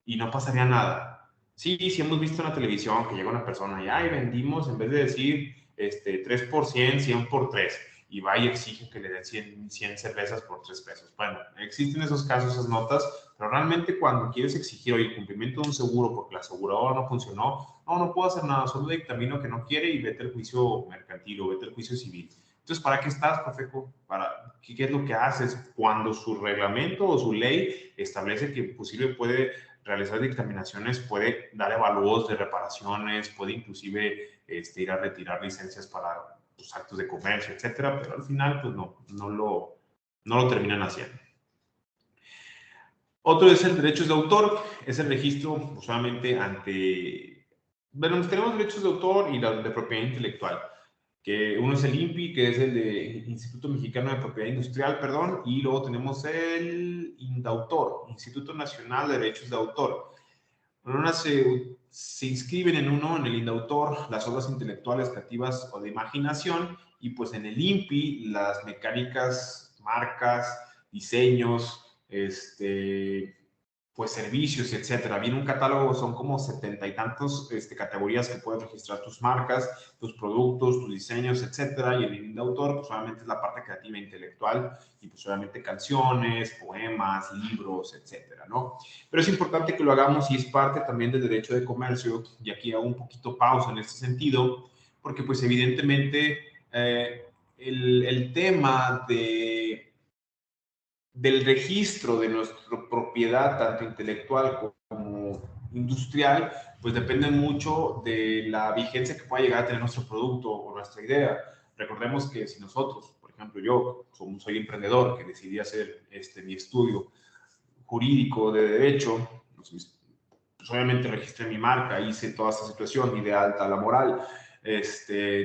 y no pasaría nada. Sí, sí hemos visto en la televisión que llega una persona y, ay, vendimos, en vez de decir 3 por 100, 100 por 3, y va y exige que le den 100 cervezas por 3 pesos. Bueno, existen esos casos, esas notas, pero realmente cuando quieres exigir el cumplimiento de un seguro porque la aseguradora no funcionó, no puedo hacer nada, solo dictamino que no quiere y vete al juicio mercantil o vete al juicio civil. Entonces, ¿para qué estás, Profeco? ¿Qué es lo que haces cuando su reglamento o su ley establece que posible puede realizar dictaminaciones, puede dar avalúos de reparaciones, puede inclusive ir a retirar licencias para actos de comercio, etcétera, pero al final pues no lo terminan haciendo. Otro es el derechos de autor, es el registro solamente ante, bueno, tenemos derechos de autor y la de propiedad intelectual, que uno es el INPI, que es el de Instituto Mexicano de Propiedad Industrial, perdón, y luego tenemos el INDAUTOR, Instituto Nacional de Derechos de Autor. Bueno, se inscriben en el INDAUTOR las obras intelectuales, creativas o de imaginación, y pues en el INPI las mecánicas, marcas, diseños, pues servicios, etcétera. Viene un catálogo, son como 70 y tantos categorías que puedes registrar tus marcas, tus productos, tus diseños, etcétera. Y el INDAUTOR, pues solamente es la parte creativa e intelectual, y pues solamente canciones, poemas, libros, etcétera, ¿no? Pero es importante que lo hagamos y es parte también del derecho de comercio, y aquí hago un poquito pausa en este sentido, porque pues evidentemente el tema del registro de nuestra propiedad, tanto intelectual como industrial, pues depende mucho de la vigencia que pueda llegar a tener nuestro producto o nuestra idea. Recordemos que si nosotros, por ejemplo, yo soy emprendedor que decidí hacer mi estudio jurídico de derecho, pues obviamente registré mi marca, hice toda esta situación, di de alta laboral,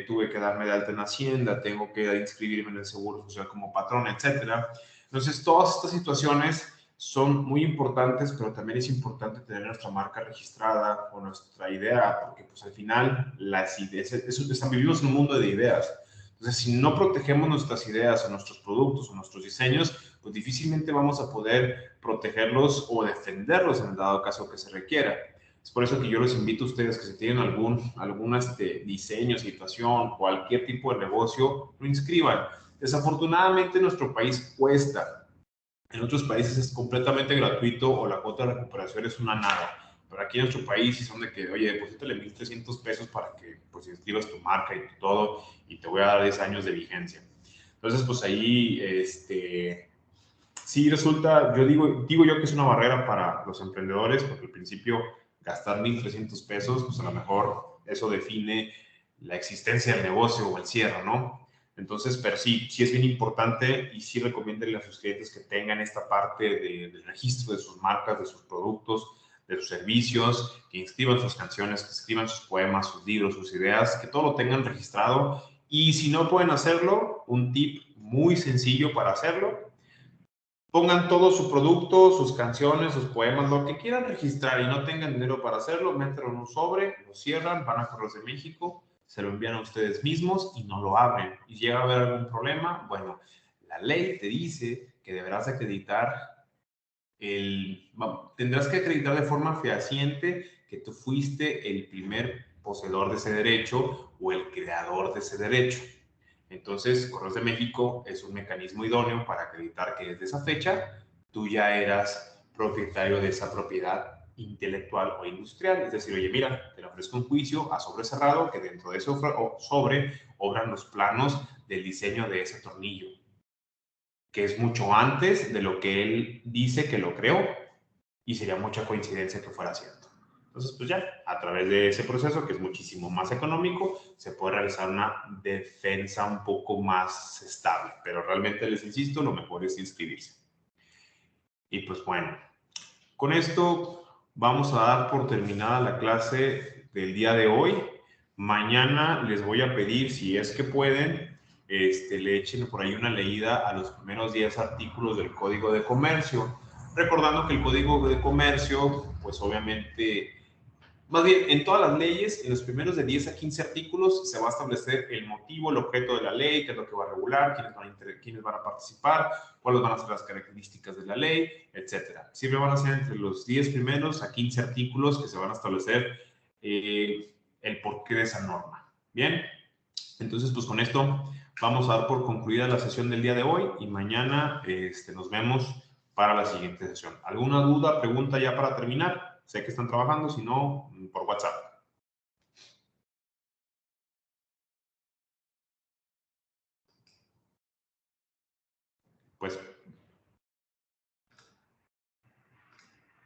tuve que darme de alta en Hacienda, tengo que inscribirme en el Seguro Social como patrón, etcétera. Entonces, todas estas situaciones son muy importantes, pero también es importante tener nuestra marca registrada o nuestra idea, porque pues al final las ideas, vivimos en un mundo de ideas. Entonces, si no protegemos nuestras ideas o nuestros productos o nuestros diseños, pues difícilmente vamos a poder protegerlos o defenderlos en el dado caso que se requiera. Es por eso que yo les invito a ustedes que si tienen algún diseño, situación, cualquier tipo de negocio, lo inscriban. Desafortunadamente en nuestro país cuesta. En otros países es completamente gratuito o la cuota de recuperación es una nada. Pero aquí en nuestro país sí son de que, oye, deposítale 1,300 pesos para que pues inscribas tu marca y todo, y te voy a dar 10 años de vigencia. Entonces, pues ahí, sí resulta, digo yo que es una barrera para los emprendedores, porque al principio gastar 1,300 pesos, pues a lo mejor eso define la existencia del negocio o el cierre, ¿no? Entonces, pero sí es bien importante y sí recomiendo a sus clientes que tengan esta parte del registro de sus marcas, de sus productos, de sus servicios, que inscriban sus canciones, que escriban sus poemas, sus libros, sus ideas, que todo lo tengan registrado. Y si no pueden hacerlo, un tip muy sencillo para hacerlo: pongan todo su producto, sus canciones, sus poemas, lo que quieran registrar y no tengan dinero para hacerlo, métanlo en un sobre, lo cierran, van a Correos de México, se lo envían a ustedes mismos y no lo abren. Y llega a haber algún problema, bueno, la ley te dice que deberás acreditar tendrás que acreditar de forma fehaciente que tú fuiste el primer poseedor de ese derecho o el creador de ese derecho. Entonces, Correos de México es un mecanismo idóneo para acreditar que desde esa fecha tú ya eras propietario de esa propiedad intelectual o industrial. Es decir, oye, mira, te lo ofrezco un juicio a sobre cerrado, que dentro de ese sobre obran los planos del diseño de ese tornillo, que es mucho antes de lo que él dice que lo creó, y sería mucha coincidencia que fuera cierto. Entonces, pues ya, a través de ese proceso, que es muchísimo más económico, se puede realizar una defensa un poco más estable, pero realmente les insisto, lo mejor es inscribirse. Y pues bueno, con esto vamos a dar por terminada la clase del día de hoy. Mañana les voy a pedir, si es que pueden, le echen por ahí una leída a los primeros 10 artículos del Código de Comercio, recordando que el Código de Comercio, pues obviamente Más bien, en todas las leyes, en los primeros de 10 a 15 artículos, se va a establecer el motivo, el objeto de la ley, qué es lo que va a regular, quiénes van a participar, cuáles van a ser las características de la ley, etcétera. Siempre van a ser entre los 10 primeros a 15 artículos que se van a establecer el porqué de esa norma. Bien, entonces, pues con esto vamos a dar por concluida la sesión del día de hoy y mañana nos vemos para la siguiente sesión. ¿Alguna duda, pregunta ya para terminar? Sé que están trabajando, si no, por WhatsApp. Pues